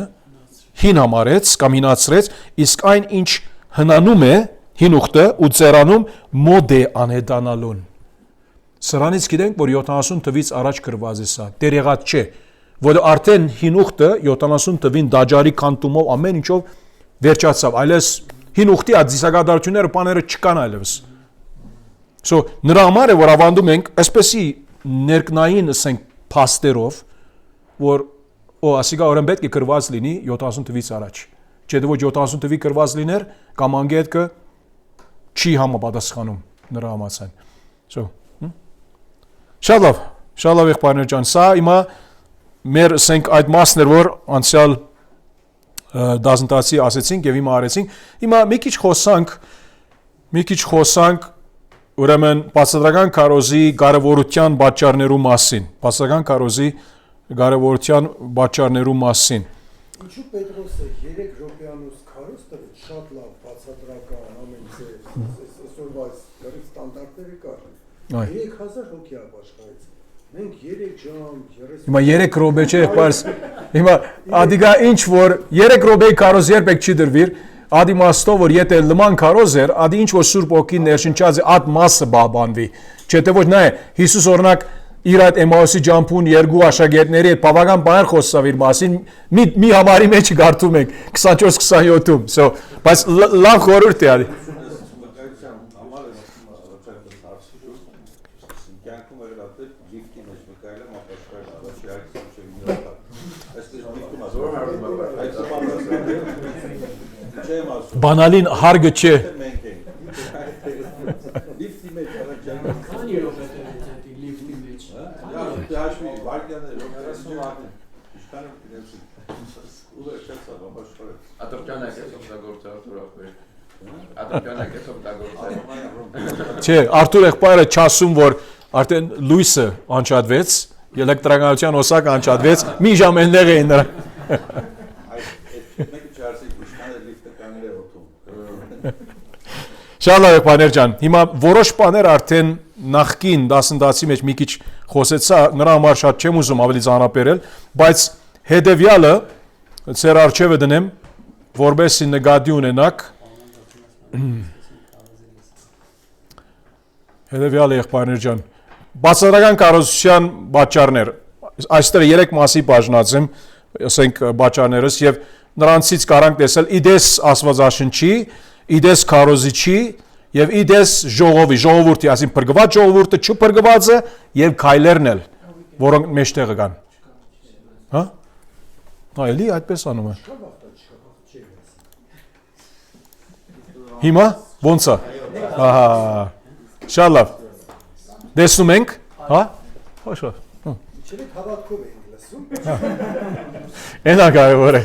հին համարեց կամ հինացրեց, իսկ այն ինչ հնանում է հին ուխտը ու ծերանում մոդ է անհետանալուն։ Սրանից գիտենք, որ 70 թվից առաջ գրված է սա, դեռ եղած չէ, որ արդեն հին ուխտը 70 թվին դաջարի կանտումով ամեն ինչով վերջացավ, այլևս հին ուխտի այդ զիսագադարությունները բաները չկան այլևս։ So նրա համար է, որ ավանդում ենք այսպեսի ներկնային ասենք փաստերով, որ ասիկա օրեն պետք է գրված լինի 70 թվից առաջ։ Չէ՞ ոչ 70 թվի գրված լիներ կամ անգետքը չի համապատասխանում նրա համացան։ So Շատ լավ եղբայրներ ջան, սա հիմա մեր ասենք այդ մասն էր, որ անցյալ դասընթացի ասեցինք եւ հիմա արեցինք։ Հիմա մի քիչ խոսանք ուրեմն բացատրական քարոզի կարևորության պատճառներու մասին։ Բացատրական քարոզի կարևորության պատճառներու մասին։ Ինչու Պետրոսը 3 րոպեանոց քարոզ տվեց, շատ լավ բացատրական ամեն այսօրվա գրի ստանդարտները կար։ 3000 հոգի ապաշխարեց։ Մենք 3 ժամ 30 Հիմա 3 րոպե չէ, բայց հիմա ադիգա ինչ որ 3 րոպեի քարոզ երբեք չի դրվիր, ադի մաստով որ եթե լման քարոզ էր, ադի ինչ որ Սուրբ Օգին ներշնչած է, այդ մասը բաբանվի։ Չէ՞ թե ոչ նա է։ Հիսուս օրինակ իր այդ Էմաուսի ջամփուն երկու աշակերտների հետ բավական բան խոսավ իր մասին մի համարի մեջ գարտում ենք 24-27-ում so բայց լավ խորհուրդ է արի Բանալին հարգը չէ Չէ, Արթուր եղբայրը չասում, որ արդեն լույսը անջատվեց, էլեկտրականության օսակը անջատվեց, մի ժամ այնտեղ էին նրա Շատ լավ եղբայրներ ջան, հիմա որոշ բաներ արդեն նախկին դասընթացի մեջ մի քիչ խոսեցա, նրա համար շատ չեմ ուզում ավելի ծանրաբերել, բայց հետևյալը ծեր արջևը դնեմ, որպեսզի նկատի ունենաք Հետևյալը եղբայրներ ջան, բացառական կառուցության պատճառներ, այստեղ 3 մասի բաժնած եմ, ասենք պատճառներս եւ նրանցից կարանք տեսել իդես Աստվածաշնչի, իդես քարոզիչի եւ իդես ժողովրդի, այսինքն փրկված ժողովուրդը, չփրկվածը եւ քայլերն էլ, որոնք մեջտեղը կան։ Հա? Այլի այդպես անում է։ Հիմա ո՞նց է։ Ահա։ Շատ լավ։ Տեսնում ենք, հա? Հաշո։ Չէ՞ հավատքով ենք լսում։ Էնա կարևոր է։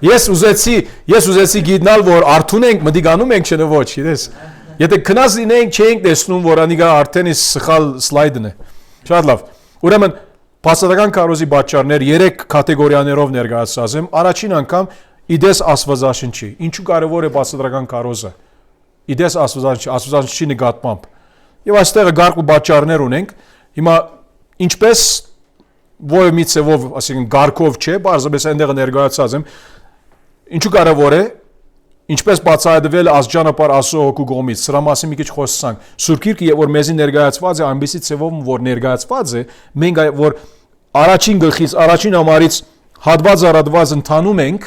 Ես ուզեցի գիտնալ, որ արթուն ենք, մտիկանում ենք, չէ՞ ոչ, գիտես։ Եթե քնած լինենք, չէինք տեսնում, որ անիկա արդեն է սխալ սլայդն է։ Շատ լավ։ Ուրեմն բացառական քարոզի պատճառներ 3 կատեգորիաներով ներկայացած եմ։ Առաջին անգամ իդես Աստվածաշնչի։ Ինչու կարևոր է բացառական քարոզը։ Իդես Աստվածաշնչի նկատմամբ։ Եվ այստեղ գարկ ու պատճառներ ունենք։ Հիմա ինչպես ո՞ր մի ցևով, ասենք գարկով չէ, բարձրապես այնտեղ ներկայացած եմ։ Ինչու կարևոր է։ Ինչպես բացահայտվել ազգանապար Աստծո հոգու կողմից, սրա մասին մի քիչ խոսանք։ Սուրբ Գիրքը, որ մեզի ներկայացված է, այնպեսի ցևով, որ ներկայացված է, մենք որ առաջին գլխից, առաջին համարից հատված առատված ընթանում ենք,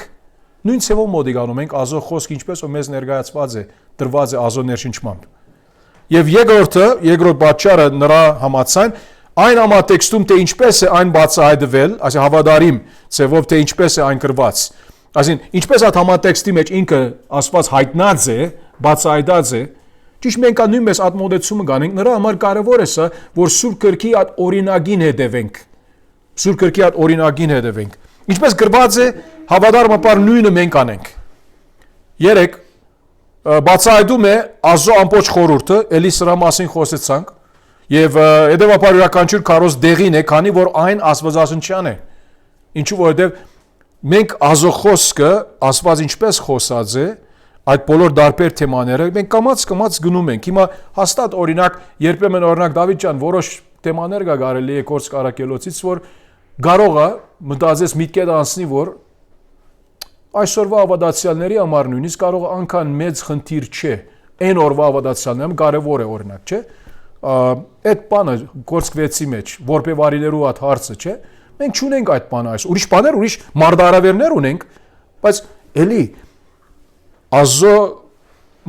նույն ցևով մոդիկանում ենք Աստծո խոսքը, ինչպես որ մեզ ներկայացված է, դրված է Աստծո ներշնչմամբ։ Եվ երկրորդ պատճառը նրա համացան այն համատեքստում թե ինչպես է այն բացահայտվել, այսինքն հավատարիմ ցևով թե ինչպես է այն գրված։ Այսինքն ինչպես այդ համատեքստի մեջ ինքը Աստված հայտնած է, բացահայտած է, ճիշտ մենք նույնպես այդ մոդեցումը կանենք, նրա համար կարևոր է սա, որ Սուրբ Գրքի այդ օրինագին հետևենք։ Սուրբ Գրքի այդ օրինագին հետևենք։ Ինչպես գրված է, հավատարմապար նույնը մենք անենք։ 3 բացահայտում է Աստծո ամբողջ խորհուրդը, ելի սրա մասին խոսեցանք, եւ հետեւաբար յուրաքանչյուր քարոզ դեղին է, քանի որ այն Աստվածաշնչյան է։ Ինչու որովհետեւ մենք Աստծո խոսքը, Աստված ինչպես խոսած է, այդ բոլոր դարբեր թեմաները մենք կամաց գնում ենք։ Հիմա հաստատ օրինակ, երբեմն օրինակ Դավիթ ջան, որոշ թեմաներ կա կարելի է Կորս Կարակելոցից, որ կարող է մտածես միտքեդ անցնի, որ այսօրվա ավադացիալների համար նույնիսկ կարող է անգամ մեծ խնդիր չէ։ Այն օրվա ավադացիալներում կարևոր է օրինակ, չէ՞։ Այդ բանը գործկվեցի մեջ, որպես վարիներու այդ հարցը, չէ՞։ Մենք չունենք այդ բանը այս։ Ուրիշ բաներ, ուրիշ մարդարավերներ ունենք, բայց էլի Աստծո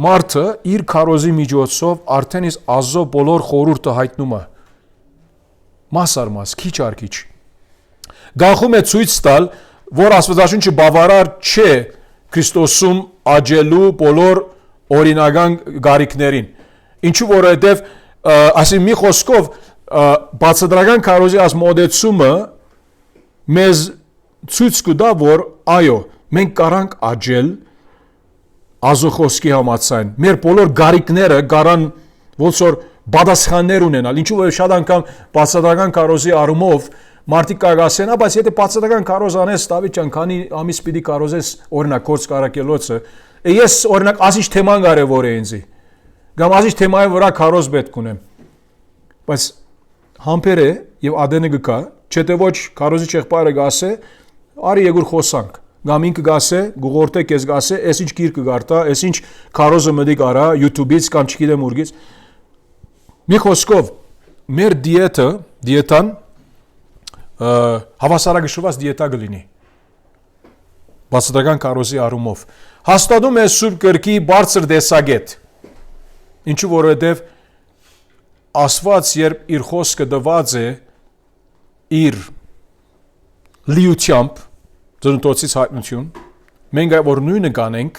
մարդը իր քարոզի միջոցով արդեն իսկ Աստծո բոլոր խորհուրդը հայտնում է։ Մաս առ մաս, քիչ առ քիչ։ Գաղում է ցույց տալ, որ Աստվածաշունչը բավարար չէ Քրիստոսում աճելու բոլոր օրինական գարիքներին։ Ինչու որովհետև այսինքն մի խոսքով բացադրական քարոզի այս մոդեցումը մեզ ցույց կտա, որ այո, մենք կարանք աճել Աստծո խոսքի համաձայն։ Մեր բոլոր գարիքները կարան ոնց որ պատասխաններ ունենալ։ Ինչու որ շատ անգամ բացադրական քարոզի առումով մարդիկ կասեն, բայց եթե բացադրական քարոզ անես, Դավիթ ջան, քանի ամիս պիտի քարոզես օրինակ Կորս Կարակելոցը, ես օրինակ ասիչ թեման կարևոր է ինձ։ Կամ ասիչ թեմայի վրա քարոզ պետք ունեմ։ Բայց համբեր է եւ ադենը գկա, չէ՞ թե ոչ քարոզի եղբայրը գասե, արի եկուր խոսանք։ Կամ ինքը գասե, գուղորտե քեզ գասե, այս ինչ գիրքը գարտա, այս ինչ քարոզը մտի կարա YouTube-ից կամ չգիտեմ ուրգից։ Մի խոսքով մեր դիետան հավասարակշռված դիետա կլինի։ Բացատրական քարոզի առումով հաստատում է Սուրբ Գրքի բարձր տեսակետ։ Ինչու որովհետև Աստված երբ իր խոսքը տված է իր լիությամբ ծննդոցից հայտնություն, մենք որ նույնը կանենք,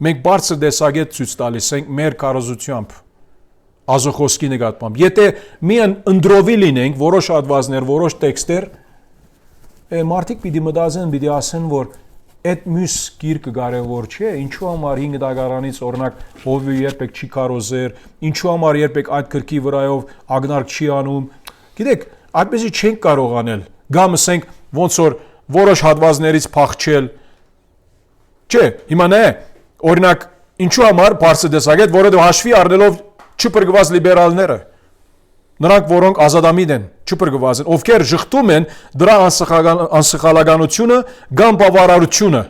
մենք բարձր տեսակետ ցույց տալիս ենք մեր քարոզությամբ Ազոխոսքի նկատմամբ։ Եթե միայն ընդրովի լինենք որոշ հատվածներ, որոշ տեքստեր, մարդիկ պիտի մտածեն, պիտի ասեն, որ այդ մյուս գիրքը կարևոր չէ, ինչու համար 5 դագարանից օրինակ Հովիվը երբեք չի քարոզեր, ինչու համար երբեք այդ գրքի վրայով ագնարկ չի անում։ Գիտեք, այդպեսի չենք կարող անել։ Գամ ասենք ոնց որ որոշ հատվածներից փախչել։ Չէ, հիմա նայ, օրինակ ինչու համար բարձր տեսակետ, որովհետև հաշվի առնելով չփրկված լիբերալները, նրանք որոնք ազատամիտ են, չփրկված են, ովքեր շղթում են դրա անսխալականությունը կամ բավարարությունը։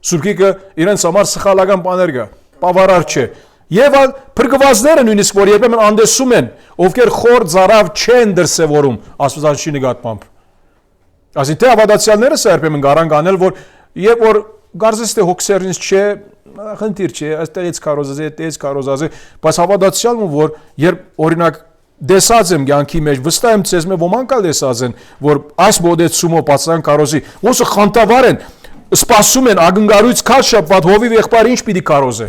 Սուրբ Գիրքը իրենց համար սխալական բաներ կա, բավարար չէ։ Եվ փրկվածները նույնիսկ որ երբեմն անդեսում են, ովքեր խոր ծարավ չեն դրսևորում Աստվածաշնչի նկատմամբ։ Այսինքն թե հավատացյալները սա երբեմն կարան անել, որ երբ որ գարզես թե հոգսերից չէ, խնդիր չէ, այստեղից քարոզაზე, այդտեղից քարոզაზე, բայց հավատացյալը որ երբ օրինակ դեսած եմ կյանքի մեջ, վստահ եմ ցեզ մե ոմանք դեսած են, որ այս մոդեցումով բացան քարոզի, ոնց խանտավար են, սպասում են ագնգարույց քաշ շփված Հովիվ եղբայրը ինչ պիտի քարոզե։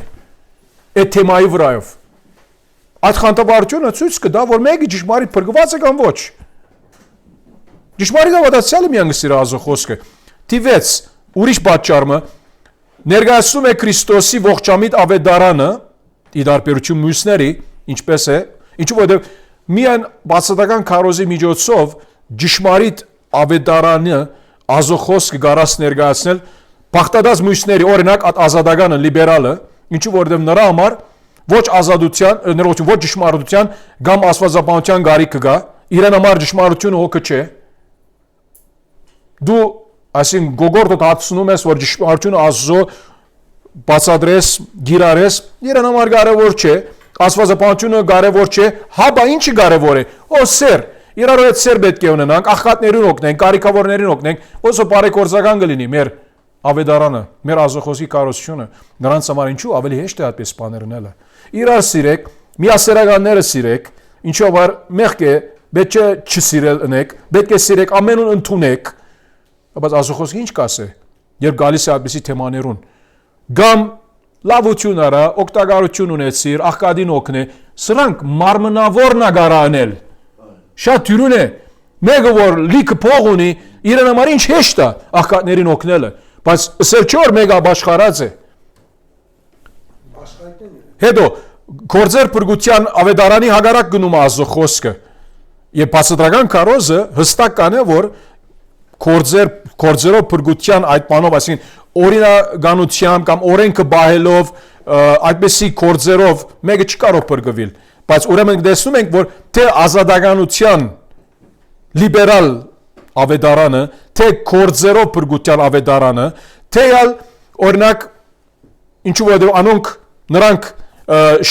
Այդ թեմայի վրայով։ Այդ խանտավարությունը ցույց կտա, որ մեկը ճշմարիտ փրկված է կամ ոչ։ Ճշմարիտ հավատացյալը միանգ սիրո Ազոխոսքը։ Թիվեց ուրիշ պատճառը ներկայացնում է Քրիստոսի ողջամիտ ավետարանը, ի դարբերություն մյուսների, ինչպես է, ինչու որովհետև միայն բացատական քարոզի միջոցով ճշմարիտ ավետարանը Ազոխոսքը գարած ներկայացնել բախտադած մյուսների, օրինակ ազատականը, լիբերալը, ինչու որովհետև նրա համար ոչ ազատության, ոչ ճշմարտության կամ աստվածաբանության գարիք կա, իրեն համար ճշմարտությունը հոգը չէ։ Դու այսին գոգորտը հացնում ես, որ ճշմարտությունը Աստծո բացադրես, գիրարես, իրեն համար կարևոր չէ, աստվածաբանությունը կարևոր չէ, հաբա ինչի կարևոր է։ Օ սեր, իրար հետ սեր պետք է ունենանք, աղքատներին օգնենք, կարիքավորներին օգնենք, ոսո բարեգործական կլինի մեր ավետարանը, մեր Ազոխոսի քարոզությունը, նրանց համար ինչու ավելի հեշտ է այդպես բաներ ունելը։ Իրար սիրեք, միասերականները սիրեք, ինչով որ մեղք է, պետք է չսիրել ունեք, պետք է սիրեք ամենուն ընդունեք, բայց Ազոխոսքը ինչ կասե, երբ գալիս է այդպիսի թեմաներուն, գամ լավություն արա, օգտակարություն ունեցիր, աղքատին օգնե, սրանք մարմնավորն ագարա անել։ Շատ դյուրուն է, մեկը որ լիքը փող ունի, իրեն համար ինչ հեշտ է աղքատներին օգնելը, բայց ասել չէ որ մեկը ապաշխարած է։ Հետո գործեր փրկության ավետարանի հագարակ գնում Ազոխոսքը։ Եվ բացատրական քարոզը հստակ կանե որ գործերով փրկության այդ բանով, այսինքն օրինականությամբ կամ օրենքը բահելով այդպիսի գործերով մեկը չկարող փրկվել, բայց ուրեմն տեսնում ենք որ թե ազատականության լիբերալ ավետարանը, թե գործերով փրկության ավետարանը, թե օրինակ ինչու որ անոնք նրանք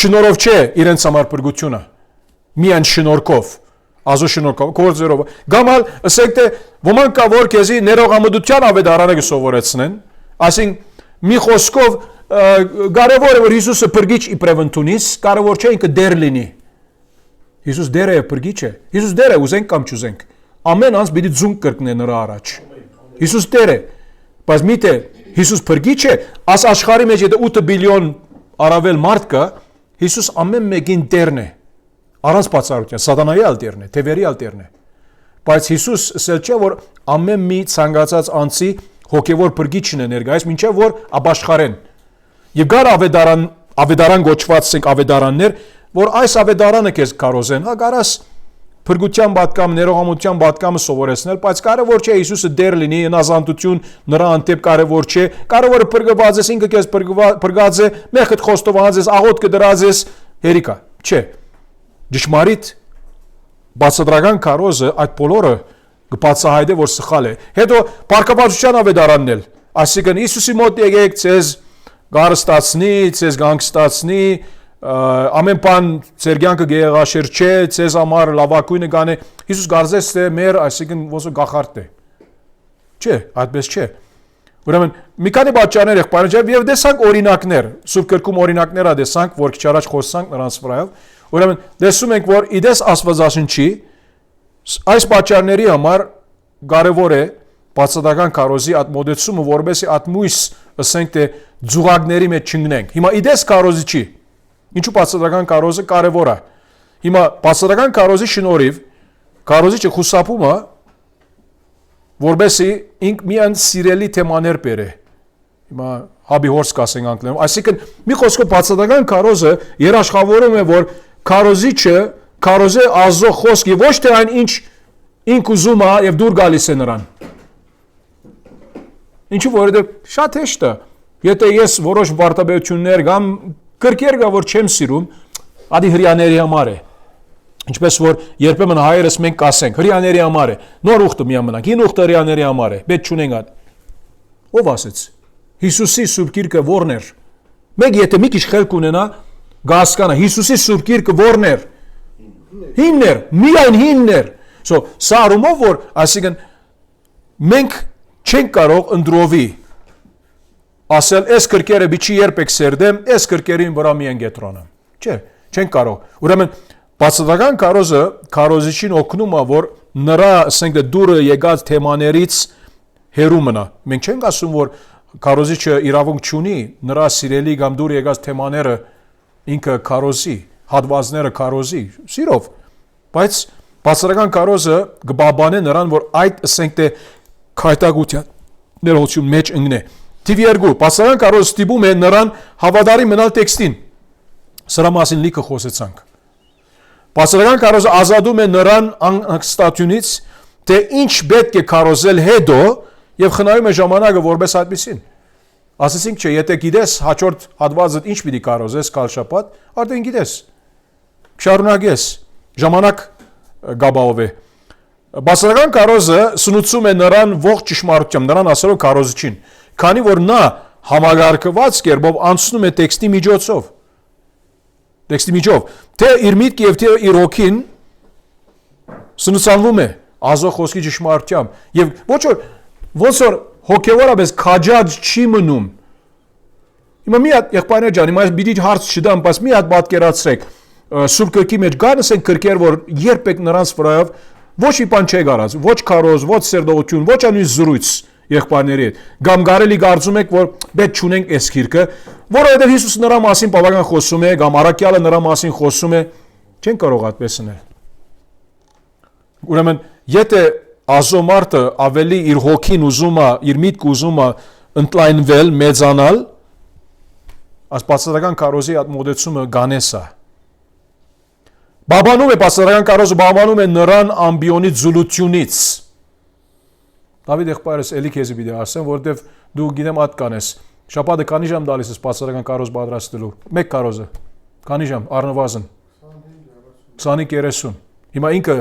շնորհով չէ իրենց համար փրկությունը, միայն շնորհքով Ազո շնորհքով, գործերով, գամալ ասեք թե ոմանք կա որ քեզի ներողամտության ավետարանը կսովորեցնեն, այսինքն մի խոսքով կարևոր է որ Հիսուսը փրկիչ իբրև ընդունիս, կարևոր չէ ինքը դեր լինի։ Հիսուս դեր է փրկիչ է, Հիսուս դեր է ուզենք կամ չուզենք, ամեն անց պիտի ձուն կրկնե նրա առաջ։ Հիսուս դեր է, բայց միթե Հիսուս փրկիչ է, աս աշխարհի մեջ եթե 8 բիլիոն առավել մարդ կա, Հիսուս ամեն մեկին դերն է։ Առանց բացառության, սատանայի ալտերն է, թևերի ալտերն է։ Բայց Հիսուս ասել չէ որ ամեն մի ցանկացած անձի հոգևոր փրկիչն է ներկայիս, մինչև որ ապաշխարեն։ Եվ գար ավետարան գոչված ենք ավետարաններ, որ այս ավետարանը քեզ կարոզեն, հա կարաս փրկության պատկամ, ներողամտության պատկամը սովորեցնել, բայց կարևոր չէ Հիսուսը դեր լինի, հնազանդություն նրա անտեպ կարևոր չէ, կարևորը փրկված ես, ինքը քեզ փրկած է, մեղքդ խոստովանած ես, աղոթքը դրած ես, հերիկա, չէ։ Ճշմարիտ բացատրական քարոզը այդ բոլորը կբացահայտե որ սխալ է։ Հետո բարգավաճության ավետարանն էլ, այսինքն Հիսուսի մոտ եկեք, ցեզ գարստացնի, ցեզ գանգստացնի, ամեն բան ձեր կյանքը գեղաշեր չէ, ցեզ համար լավագույնը կանը։ Հիսուս գարզես թե մեր, այսինքն ոնց որ գախարտ է։ Չէ, այդպես չէ։ Ուրեմն մի քանի պատճառներ եղբայրներ եւ դեսանք օրինակներ, Սուրբ Գրքում օրինակներ ա դեսանք, որ քիչ առաջ խոսանք նրանց վրայով։ Ուրեմն տեսում ենք, որ իդես Աստվածաշնչի այս պատճառների համար կարևոր է բացատական քարոզի ատմոդեցումը, որովհետեւ ատմույս ասենք թե ձուղակների մեջ չընկնենք։ Հիմա իդես քարոզի չի։ Ինչու բացատական քարոզը կարևոր է։ Հիմա բացատական քարոզի շնորհիվ քարոզիչը խուսափում է որբեսի ինք միան սիրելի թեմաներ բերե։ Հիմա հաբի հորս կասենք անգլերեն։ Այսինքն մի խոսքով բացատական քարոզը երաշխավորում է, որ քարոզիչը քարոզե ազո խոսքի ոչ թե այն ինչ ինք ուզում է եւ դուր գալիս է նրան։ Ինչու որովհետեւ շատ հեշտ է։ Եթե ես որոշ բարդաբերություններ կամ կրկեր գա որ չեմ սիրում, ադի հрьяաների համար է։ Ինչպես որ երբեմն հայերս մենք կասենք, հрьяաների համար է։ Նոր ուխտը միամնակ, հին ուխտը հрьяաների համար է։ Պետք չունենք այդ։ Ով ասեց։ Հիսուսի Սուրբ Գիրքը որն էր։ Մեկ եթե մի քիչ խելք ունենա, կհասկանա Հիսուսի Սուրբ Գիրքը որն էր։ Հինն էր, միայն հինն էր։ Սա առումով որ, այսինքն մենք չենք կարող ընդրովի ասել, այս կրկերը բիչի երբ եք սերդեմ, այս կրկերին վրա միայն գետրոնեմ։ Չէ, չենք կարող։ Ուրեմն բացատական քարոզը քարոզիչին օգնում է, որ նրա, ասենք դուրը եկած թեմաներից հեռու մնա։ Մենք չենք ասում, որ քարոզիչը իրավունք չունի նրա սիրելի կամ դուր եկած թեմաները ինքը քարոզի, հատվածները քարոզի, սիրով։ Բայց բացատական քարոզը կբաբանե նրան, որ այդ, ասենք թե քայտագության ներողություն մեջ ընկնե։ Թիվ 2 բացատական քարոզը ստիպում է նրան հավատարիմ մնալ տեքստին։ Սրա մասին լիքը խոսեցանք։ Բացատական քարոզը ազատում է նրան անհանգստությունից, թե ինչ պետք է քարոզել հետո եւ խնայում է ժամանակը որպես այդպեսին։ Ասեցինք չէ, եթե գիտես հաջորդ հատվածը ինչ պիտի քարոզես կալշապատ, արդեն գիտես։ Շարունակես, ժամանակ գաբաով է։ Բացատական քարոզը սնուցում է նրան ողջ ճշմարտությամբ, նրան ասելով քարոզիչին, քանի որ նա համագարկված կերպով անցնում է տեքստի միջոցով։ Տեքստի միջով, թե իր միտքը եւ թե իր հոգին սնուցանվում է ազո խոսքի ճշմարտությամբ եւ ոնց որ հոգեվորապես քաջած չի մնում։ Հիմա մի հատ եղբայրներ ջան, հիմա պիտի հարց չդամ, բայց մի հատ պատկերացրեք Սուրբ Գրքի մեջ կան ասենք գրքեր, որ երբեք նրանց վրայով ոչ մի բան չի գարած, ոչ քարոզ, ոչ սերդողություն, ոչ անույն զրույց եղբայրների հետ։ Կամ գարելի կարծում եք, որ պետք չունենք այս գիրքը, որովհետև Հիսուս նրա մասին բավական խոսում է, կամ առաքյալը նրա մասին խոսում է, չեն կարող այդպես անել։ Ուրեմն, եթե ազոմարտը ավելի իր հոգին ուզում է, իր միտքը ուզում է ընդլայնվել, մեծանալ, այս բացատական քարոզի ատմոդեցումը գանես է։ Բաբանում է բացատական քարոզը բաբանում է նրան ամբիոնի ձուլությունից։ Դավիթ եղբայրս էլի քեզի պիտի ասեմ, որովհետև դու գիտեմ այդ կանես։ Շաբաթը քանի ժամ տալիս ես բացատական քարոզ պատրաստելու։ Մեկ քարոզը։ Քանի ժամ առնվազն։ 25-30։ Հիմա ինքը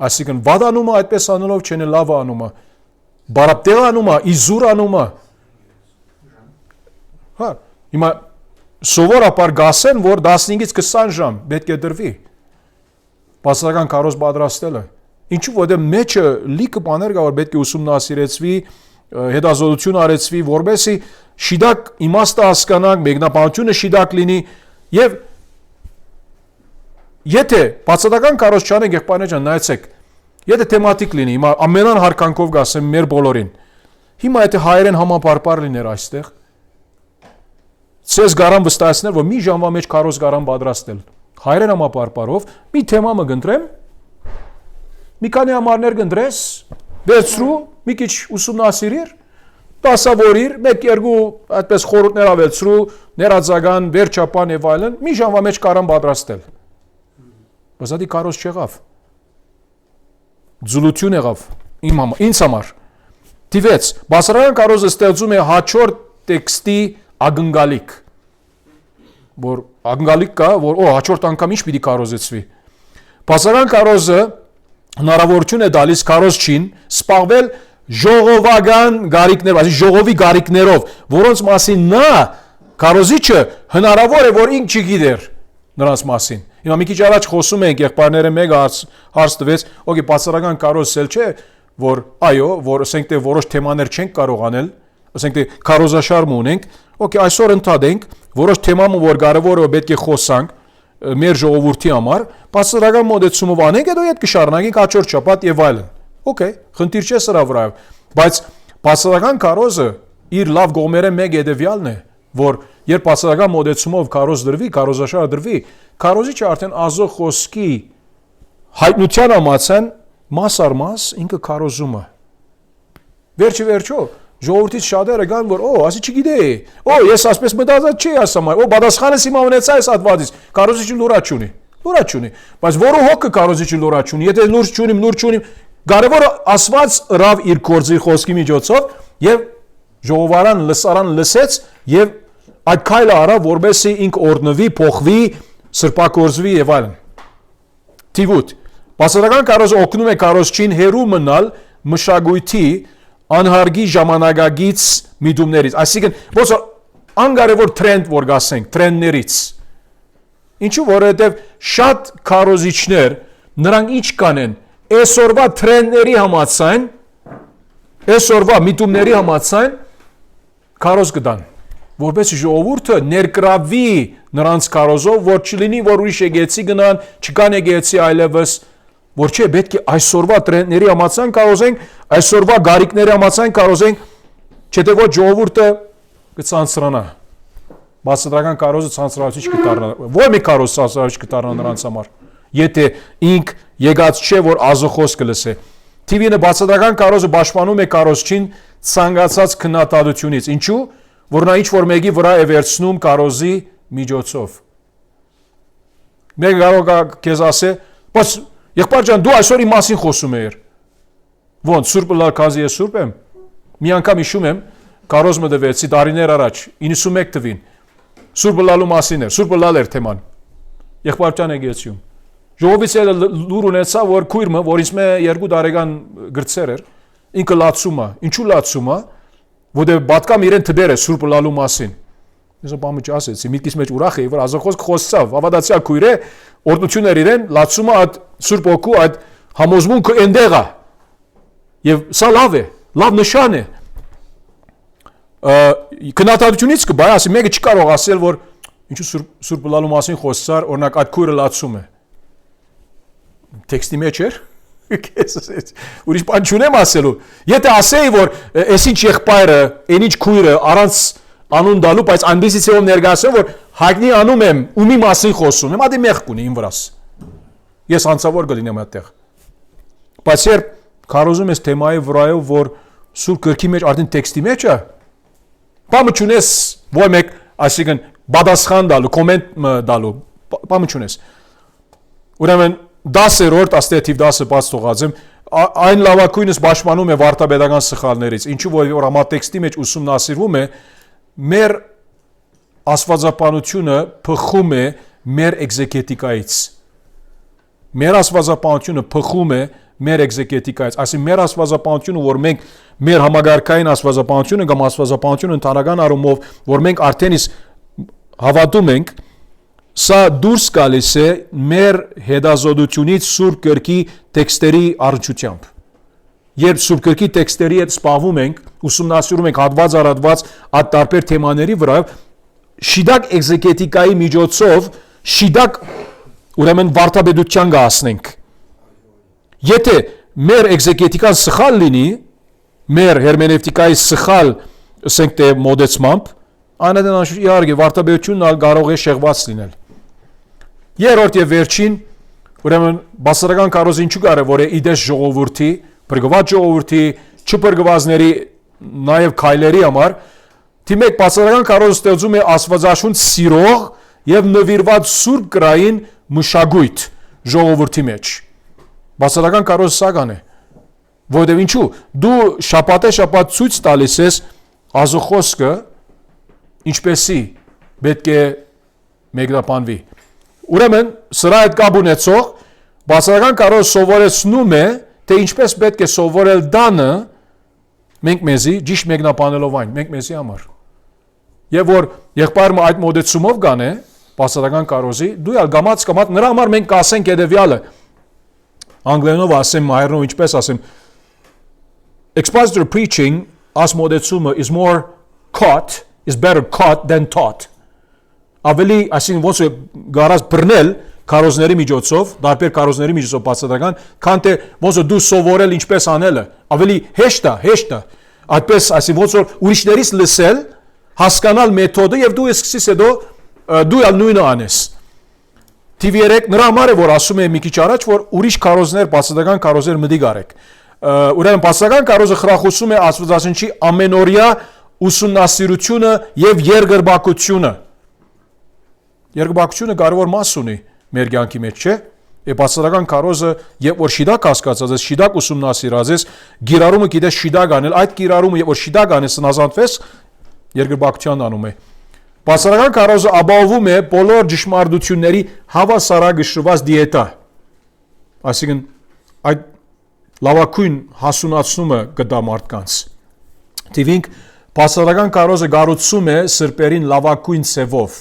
այսինքն վատ անում է այդպես անելով չեն լավ անում է։ Բարապտեղ անում է, իզուր անում է։ Հա, հիմա սովորաբար գասեն, որ 15-ից 20 ժամ պետք է դրվի։ Բացատական քարոզ պատրաստելը։ Ինչու որտեղ մեջը լիքը բաներ կա, որ պետք է ուսումնասիրեցվի, հետազոտություն արեցվի, որբեսի շիդակ իմաստը հասկանանք, մեկնաբանությունը շիդակ լինի եւ եթե բացատական քարոզ չանենք եղբայրներ ջան, նայեցեք, եթե թեմատիկ լինի, հիմա ամենան հարկանքով գասեմ մեր բոլորին։ Հիմա եթե հայերեն համապարփար լիներ այստեղ, ցես գարան վստահեցնել, որ մի ժամվա մեջ քարոզ գարան պատրաստել։ Հայերեն համապարփարով մի թեմա մը գտնեմ, մի քանի համարներ գնդրես, վերցրու, մի քիչ ուսումնասիրիր, դասավորիր, 1-2 այդպես խորհուրդներ ավելցրու, ներածական, վերջապան եւ այլն, մի ժամվա մեջ կարան պատրաստել։ Բայց դա քարոզ չեղավ։ Ձուլություն եղավ ինձ համար։ Դիվեց, բացառական քարոզը ստեղծում է հաջորդ տեքստի ակնկալիք, որ ակնկալիք կա, որ հաջորդ անգամ ինչ պիտի քարոզեցվի։ Բացառական քարոզը հնարավորություն է տալիս քարոզչին սպառվել ժողովական գարիկներով, այսինքն ժողովի գարիկներով, որոնց մասին նա քարոզիչը հնարավոր է որ ինք չգիտեր։ նրանց մասին։ Հիմա մի քիչ առաջ խոսում ենք, եղբայրները մեկ հարց տվեց, օքեյ, բացառական կարոզել չէ, որ այո, որ ասենք թե որոշ թեմաներ չենք կարող անել, ասենք թե քարոզաշարմ ունենք, օքեյ, այսօր ընդհանրենք որոշ թեման, որ կարևոր է պետք է խոսանք մեր ժողովրդի համար, բացառական մոդեցումով անենք, հետո այդ կշարունակենք հաջորդ շաբաթ եւ այլն։ օքեյ, խնդիր չէ սրա վրա, բայց բացառական կարոզը իր լավ գոմերը մեկ հետեւյալն է, որ երբ բացառական մոդեցումով կարոզ դրվի, կարոզաշար դրվի, կարոզիչը արդեն ազո խոսքի հայտնության համացան մաս առ մաս ինքը կարոզումը։ Վերջը ժողովրդից շատերը գան որ ասի չգիտեի, ես ասպես մտածած չի ասում, պատասխանը հիմա ունեցա այս հատվածից, կարոզիչը լուրջ չունի, բայց որը հոգը կարոզիչը լուրջ չունի, եթե լուրջ չունիմ, կարևորը ասված ռավ իր գործի խոսքի միջոցով եւ ժողովարան լսարան լսեց եւ այդ քայլը արա որբեսի ինք օրնվի, փոխվի, սրբակորզվի եւ այլն։ Տիվուտ բացառական կարոզը օգնում է կարոզչին հերու մնալ մշակույթի անհարգի ժամանակագից միտումներից, այսինքն ոնց անկարևոր տրենդ որ գասենք, տրենդներից։ Ինչու որովհետև շատ կարոզիչներ նրանք ինչ կանեն, այսօրվա տրենդների համաձայն, այսօրվա միտումների համաձայն կարոզ կդան, որպես ժողովուրդը ներկրավի նրանց կարոզով, որ չլինի, որ ուրիշ եկեցի գնան, չկան եկեցի այլևս, որ չէ, պետք է այսօրվա տրենդների համաձայն կարոզենք, այսօրվա գարիկների համաձայն կարոզենք, չէ թե ոչ ժողովուրդը կցանցրանա, բացատրական կարոզը ցանցրալիչ կդառնա, ո՞ր մի կարոզ ցանցրալիչ կդառնա նրանց համար, եթե ինք եկած չէ, որ ազոխոս կլսե։ TV-ը բացատրական կարոզը պաշտպանում է կարոզչին ցանկացած քննադատությունից, ինչու, որ նա ինչ-որ մեկի վրա է վերցնում կարոզի միջոցով։ Մեկը կարող է քեզ ասել, բայց եղբայր ջան, դու այսօր իմ մասին խոսում ես։ Ոնց սուրբ լարքազի ես սուրբ եմ։ Մի անգամ հիշում եմ, կարոզ մտվեցի տարիներ առաջ, 91 թվին։ Սուրբ լալու մասին էր, սուրբ լալ էր թեման։ Եղբայր ջան եկեցիում։ Ժողովից էլ լուր ունեցա, որ քույրը, որ ինձ մե 2 տարեկան գրծեր էր, ինքը լացում է։ Ինչու լացում է, որտեղ պատկամ իրեն թբեր է սուրբ լալու մասին։ Ես բամը չասեցի, միտքիս մեջ ուրախ էի, որ ազոխոսք խոսցավ, ավադացիա քույր է, օրդություն էր իրեն, լացում է այդ սուրբ օգու այդ համոզմունքը այնտեղ է։ Եվ սա լավ է, լավ նշան է։ Քննադատությունից կբայ, ասի մեկը չկարող ասել, որ ինչու սուրբ լալու մասին խոսցար, օրինակ այդ քույրը լացում է։ Տեքստի մեջ էր, ուրիշ բան չունեմ ասելու։ Եթե ասեի, որ այս ինչ եղբայրը, այն ինչ քույրը առանց անուն դալու, բայց այնպեսի ցեով ներկայացնում, որ հայտնի անում եմ, ումի մասին խոսում եմ, ադի մեղք ունի իմ վրաս։ Ես անցավոր կլինեմ այդտեղ։ Բայց երբ քարոզում ես թեմայի վրայով, որ սուրբ գրքի մեջ արդեն տեքստի մեջ է, բամը չունես ոչ մեկ, այսինքն պատասխան դալու, կոմենտ դալու, բամը չունես։ Ուրեմն 10-րդ աստեթիվ 10-ը բաց թողած եմ, այն լավակույնս պաշտպանում է վարդապետական սխալներից, ինչու որ համատեքստի մեջ ուսումնասիրվում է, մեր աստվածապանությունը փխում է մեր էքզեգետիկայից։ Մեր աստվածապանությունը փխում է մեր էքզեգետիկայից, այսինքն մեր աստվածապանությունը, որ մենք մեր համագարկային աստվածապանությունը կամ աստվածապանությունը ընդհանրական առումով, որ մենք արդեն հավատում ենք, սա դուրս գալիս է մեր հետազոտությունից Սուրբ Գրքի տեքստերի առնչությամբ։ Երբ Սուրբ Գրքի տեքստերի հետ զբաղվում ենք, ուսումնասիրում ենք հատված առ հատված այդ տարբեր թեմաների վրա, շիդակ էքզեգետիկայի միջոցով շիդակ ուրեմն վարդապետության կհասնենք։ Եթե մեր էքզեգետիկան սխալ լինի, մեր հերմենևտիկայի սխալ, ասենք թե մոդեցմամբ, այնուհետև իհարկե վարդապետությունն կարող է շեղված լինել։ Երրորդ եւ վերջին, ուրեմն բացառական կարոզը ինչու կարևոր է իդես ժողովրդի, բրգված ժողովրդի, չբրգվածների, նաեւ քայլերի համար, թիմեք բացառական կարոզը ստեղծում է աստվածաշունչ սիրող եւ նվիրված սուրբ գրային մշակույթ ժողովրդի մեջ։ Բացառական կարոզը սա կան է, որովհետեւ ինչու դու շաբաթ ցույց տալիս ես ազոխոսքը ինչպեսի պետք է մեկնաբանվի։ Ուրեմն սրա հետ կապ ունեցող բացառական կարոզ սովորեցնում է, թե ինչպես պետք է սովորել դանը մենք մեզի ճիշտ մեկնաբանելով այն, մենք մեզի համար։ Եվ որ եղբայրը այդ մոդեցումով գան է, բացառական կարոզի, դու ալ գամած նրա համար մենք կասենք հետևյալը, անգլերենով ասեմ, հայերենով ինչպես ասեմ, expository preaching as մոդեցումը is better caught than taught. Ավելի, այսինքն ոնց է գարած բռնել կարոզների միջոցով, դարբեր կարոզների միջոցով բացառական, քան թե ոնց է դու սովորել ինչպես անելը, ավելի հեշտ է, այդպես այսինքն ոնց որ ուրիշներից լսել, հասկանալ մեթոդը եւ դու սկսես հետո դու ալ նույնը անես։ TV3 նրա համար է որ ասում է մի քիչ առաջ որ ուրիշ կարոզներ, բացառական կարոզներ մտիկ արեք։ Ուրեմն բացառական կարոզը խրախուսում է Աստվածաշնչի ամենօրյա ուսումնասիրությունը եւ երկրպագությունը։ Երկրպագությունը կարևոր մաս ունի մեր կյանքի մեջ, չէ՞։ Բացառական կարոզը երբ որ շիդակ հասկացած ես, շիդակ ուսումնասիրած ես, գիրառումը գիտես շիդակ անել, այդ գիրառումը երբ որ շիդակ անես, նազանվես, երկրպագության անում է։ Բացառական կարոզը ապահովում է բոլոր ճշմարտությունների հավասարակշռված դիետա։ Այսինքն այդ լավագույն հասունացումը կտա մարդկանց։ Տիվինք բացառական կարոզը գառուցում է սրբերին լավագույն ցևով։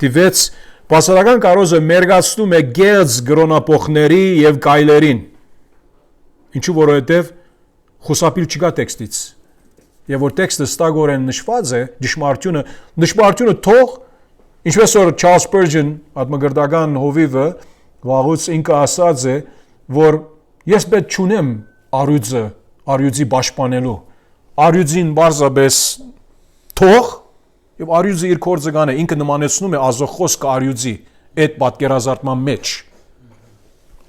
Տիվեց բացառական կարոզը մերգացնում է գերձ գրոնապողների եւ գայլերին։ Ինչու որովհետեւ խուսափիլ չկա տեքստից։ Եվ որ տեքստը ստագորեն նշված է, նշմարտությունը թող, ինչպես որ Charles Spurgeon, ատմագրդական հովիվը, վաղուց ինքը ասած է, որ ես պետք չունեմ արյուծի պաշտպանելու, արյուծին բարձրապես թող, եւ արյուծը իր կորձը կանը, ինքը նմանեցնում է ազոխոսքը արյուծի, այդ պատկերազարդման մեջ։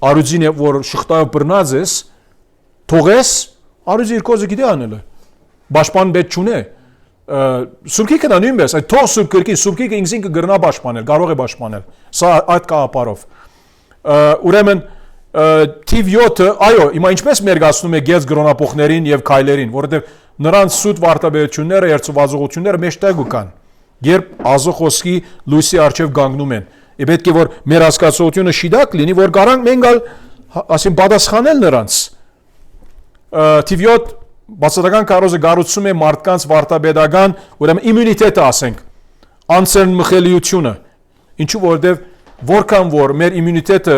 Արյուծին որ շղթայով բռնած ես, թողես, արյուծը իր կորձը գիտի անելը։ Պաշտպան պետք չունի։ Սուրբիկը դա նույնպես, այդ թող սուրբիկը ինքնին կգրնա պաշտպանել, կարող է պաշտպանել։ Սա այդ կապարով։ Ուրեմն թիվ 7-ը, այո, հիմա ինչպես մերգացնում է գերձ գրոնապողներին եւ քայլերին, որովհետեւ նրանց սուտ վարտաբերությունները, երծվածողությունները մեջտեղ կան։ Երբ ազոխոսքի լույսի առջև գանգնում են։ Է պետք է որ մեր հասկացությունը շիդակ լինի, որ կարանք մենք ասին պատասխանել նրանց։ Թիվ 7 բացառական կարոզը գառուցում է մարդկանց վարտաբեդական, ուրեմն իմունիտետը ասենք, անցերմխելիությունը։ Ինչու որովհետև որքան որ մեր իմունիտետը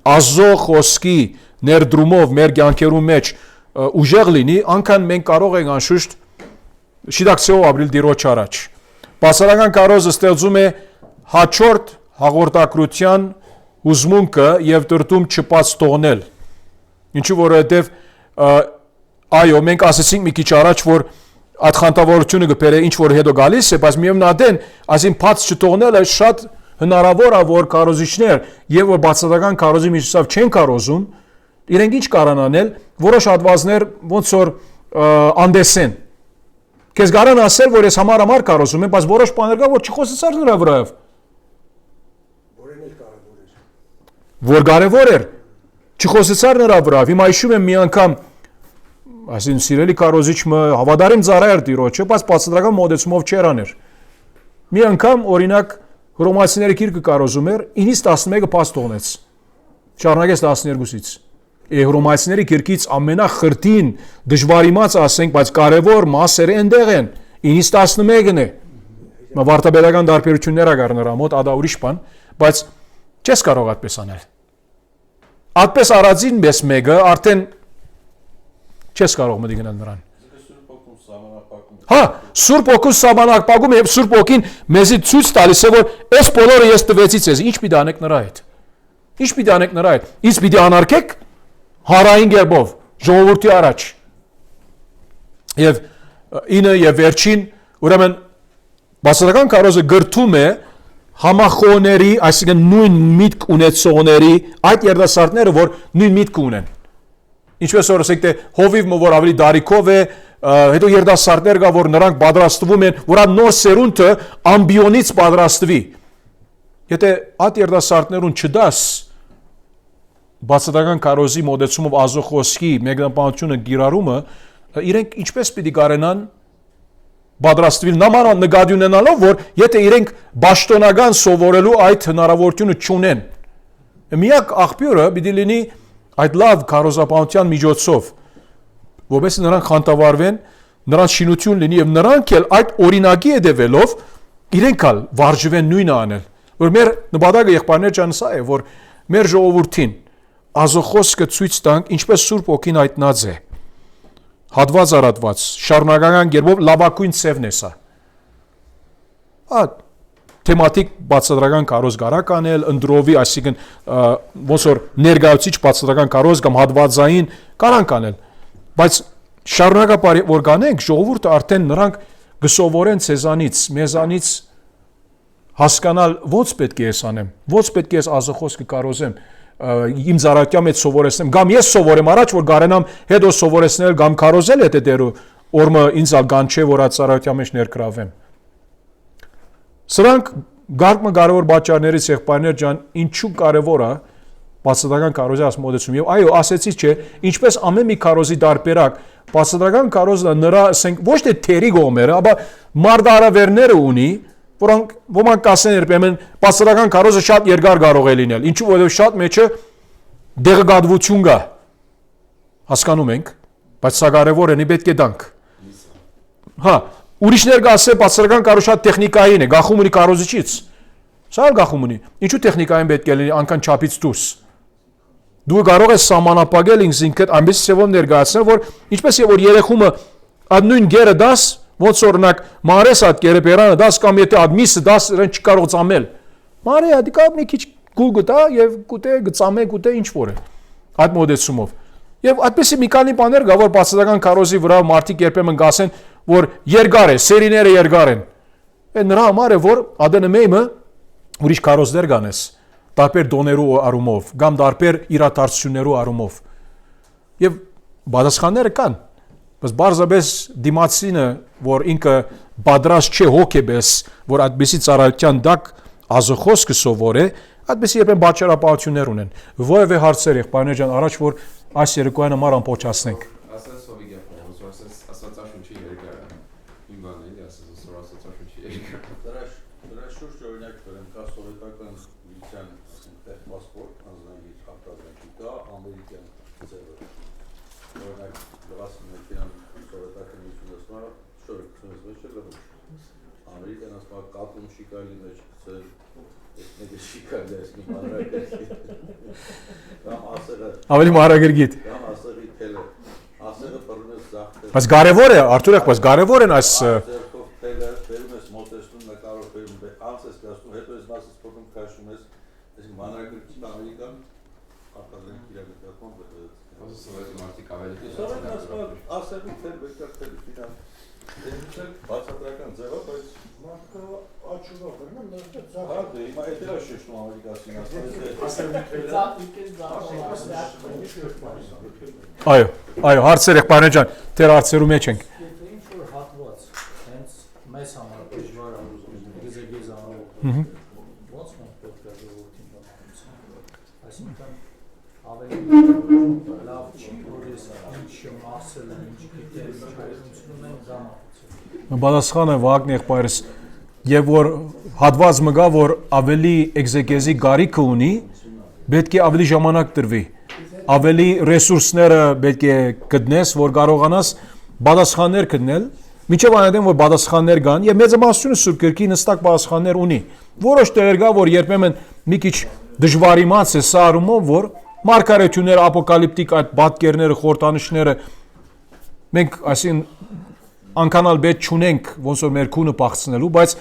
ազոխոսքի ներդրումով մեր կյանքերում մեջ ուժեղ լինի, անկան մենք կարող ենք անշուշտ շիդակցիով ապրել Տիրոջ առաջ։ Բացառական կարոզը ստեղծում է հաջորդ հաղորդակցության հուզմունքը եւ տրտում չպած թողնել։ Ինչու որովհետեւ այո, մենք ասացինք մի քիչ առաջ, որ այդ խանդավառությունը կբերե ինչ որ հետո գալիս է, բայց միևնույն այսին փած չթողնելը շատ հնարավոր է որ կարոզիչներ եւ որ բացառական կարոզի միջոցով չեն կարոզում, իրենք ինչ կարան անել, որոշ հատվածներ ոնց որ անդեսեն։ Քեզ գարան ասել, որ ես համար կարոզում եմ, բայց որոշ բաներ կա, որ չխոսեցար նրա վրայով։ Որ կարևոր էր։ Չխոսեցար նրա վրայով։ Հիմա հիշում եմ մի անգամ, այսինքն սիրելի կարոզիչը հավատարիմ ծառա էր Տիրոջը, բայց բացատրական մոդեցումով չեր աներ։ Մի անգամ օրինակ Հռոմեացիների գիրքը կարոզում էր, 9-ից 11-ը փաս թողնեց։ Շարունակեց 12-ից։ Հռոմեացիների գիրքից ամենախրտին դժվարիմաց ասենք, բայց կարևոր մասերը այնտեղ են, 9-ից 11-ն է։ Վարտաբերական դարբերություններ ա գար նրա մոտ, ադա ուրիշ բան, բայց չես կարող այդպես անել։ Այդպես արածին մեզ մեկը արդեն չես կարող մտի գնալ նրան։ Հա, Սուրբ Օգուն սահմանակապակում եւ Սուրբ Օգին մեզի ցույց տալիս է որ այս բոլորը ես տվեցից ես, ինչ պիտի անեք նրա հետ։ Ինչ պիտի անեք նրա հետ։ Ինչ պիտի անարգեք հարային գերբով ժողովրդի առաջ։ Եվ 9 եւ վերջին, ուրեմն բացառական կարոզը գրթում է համախոհների, այսինքն նույն միտք ունեցողների այդ երիտասարդները, որ նույն միտք ունեն։ Ինչպես որ ասենք թե հովիվը որ ավելի դարիքով է, հետո երիտասարդներ կա որ նրանք պատրաստվում են, որ այդ նոր սերունդը ամբիոնից պատրաստվի։ Եթե այդ երիտասարդներուն չդաս բացառական կարոզի մոդեցումով ազոխոսքի մեկնաբանությունը գիրառումը, իրենք ինչպես պիտի կարենան պատրաստվել նման նկատի ունենալով, որ եթե իրենք պաշտոնական սովորելու այդ հնարավորությունը չունեն, միակ աղբյուրը պիտի լինի այդ լավ կարոզապանության միջոցով, որովհետեւ նրանք խանդավառվեն, նրանց շինություն լինի եւ նրանք էլ այդ օրինակի հետևելով իրենք ալ վարժվեն նույնը անել, որ մեր նպատակը եղբայրներ ջան սա է, որ մեր ժողովրդին ազոխոսքը ցույց տանք, ինչպես Սուրբ Օքին հայտնած է, հատված առատված, շարունակական կերպով լավագույն ցևն է սա։ Թեմատիկ բացատրական կարոզ գարակ անել, ընդրովի, այսինքն ոնց որ ներկայացիչ բացատրական կարոզ կամ հատվածային կարանք անել, բայց շարունակապար որ կանենք, ժողովուրդը արդեն նրանք գսովորեն ցեզանից, մեզանից հասկանալ ոնց պետք է ես անեմ, ոնց պետք է ես ազոխոսքը կարոզեմ, իմ զարակյամ հետ սովորեցնեմ, կամ ես սովորեմ առաջ, որ գարենամ հետո սովորեցնել կամ կարոզել հետը դերու, օրմը ինձ ալ գան չէ, որ այդ զարակյամ մեջ ներկրավեմ։ Սրանք գարկմը կարևոր բաժաններից եղբայրներ ջան, ինչու կարևոր է բացատրական կարոզի ասմոդեցում եւ այո, ասեցի չէ, ինչպես ամեն մի կարոզի դարբերակ, բացատրական կարոզը նրա ասենք ոչ թե թերի գոմերը, ապա մարդարավերները ունի, որոնք ոմանք կասեն երբեմն բացատրական կարոզը շատ երկար կարող է լինել, ինչու որովհետեւ շատ մեջը դեղգադվություն կա։ Հասկանում ենք, բայց սա կարևոր է, պետք է դանք։ Հա, ուրիշներ կասեն բացատրական կարոզ շատ տեխնիկային է, գախում ունի կարոզիչից։ Սա էլ գախում ունի։ Ինչու տեխնիկային պետք է լինի անկան չափից դուրս։ Դու կարող ես սահմանապակել ինքնիդ այնպես ծավալ ներկայացնել, որ ինչպես եւ որ երեխումը այդ նույն գերը դաս, ոնց օրինակ մարես այդ գերը բերանը դաս կամ եթե ադմիսը դաս իրեն չկարող ծամել։ Մարե դի կա մի քիչ գուլ գտա եւ կուտե գծամե կուտե ինչ որ է։ Այդ մոդեցումով։ Եվ այդպեսի մի քանի բաներ կա, որ բացատրական կարոզի վրա մարդիկ երբեմն գասեն, որ երկար է, սերիները երկար են։ Այդ նրա համար է, որ ADN-ը ուրիշ կարոզներ կանես, տարբեր դոներու առումով, կամ տարբեր իրադարձություններու առումով։ Եվ պատասխանները կան, բայց բարձրապես դիմացինը, որ ինքը պատրաստ չէ հոգեպես, որ այդպիսի ծառայության դակ ազոխոսքը սովոր է, այդպիսի երբեմն բաճարապահություններ ունեն։ Որևէ հարցեր եղբայրներ ջան, առաջ որ այս երեկոյան համար ամփոփացնենք։ Ասես ովիգա փոխս, ասացաշունչի երկար է։ Իմ բանն էլի ասես որ ասացաշունչի երկար։ Դրա շուրջ օրինակ վերեմ կա սովետական միության, ասենք, պասպորտ, անձնագիր հարտադրակի կա, ամերիկյան ձևը։ Օրինակ լվասն մեքենան սովետական միությունը ասում է, շորը կցնես ոչ է լվոչ։ Ամերիկան ասում է կատում շիկալի մեջ ծեր, մեկը շիկալի ես մի մանրակրգիտ։ Կամ ասեղը։ Ավելի մանրակրգիտ։ Կամ ասեղի թելը։ Ասեղը բռնում ես զախտել։ Բայց կարևոր է, Արտուր, բայց կարևոր են այս ձեռքով թելը, բերում ես մոտեցնում, նկարով բերում, անց ես կասում, հետո ես մասից փոխում քաշում ես, այսինքն մանրակրգիտ ամերիկան արտադրենք իրականացման Ասես մարդիկ ավելի Սովետն ասում է ասեղի թել, վեկտոր թել, իրան դեպքեր բացատրական ձևը, բայց մարդը աչուղա բռնում, նստը ծախ։ հա դե հիմա էդ էլ շեշտում ամերիկացին Այո, հարցեր եղբայրներ ջան, դեր հարցերու մեջ ենք։ Եթե ինչ որ հատված հենց մեզ համար դժվար է գեզեգեզ անող, ո՞նց մենք պետք է ժողովրդին բանացնենք։ Այսինքն ավելի լավ չի, որ ես ինչ մասել եմ, ինչ գիտեմ, ինչ հայտնություն եմ դա մատուցել։ Պատասխանը Վագն եղբայրս, եւ որ հատված մգա, որ ավելի էգզեգեզի գարիքը ունի, պետք է ավելի ժամանակ տրվի, ավելի ռեսուրսները պետք է գտնես, որ կարողանաս պատասխաններ գտնել, միջև այնտեղ որ պատասխաններ կան, եւ մեծամասնությունը Սուրբ Գրքի նստակ պատասխաններ ունի։ Որոշ տեղեր կա, որ երբեմն մի քիչ դժվարիմաց է սա առումով, որ մարգարեությունները, ապոկալիպտիկ այդ պատկերները, խորհրդանիշները մենք այսին անկանալ պետք չունենք ոնց որ մեր քունը փախցնելու, բայց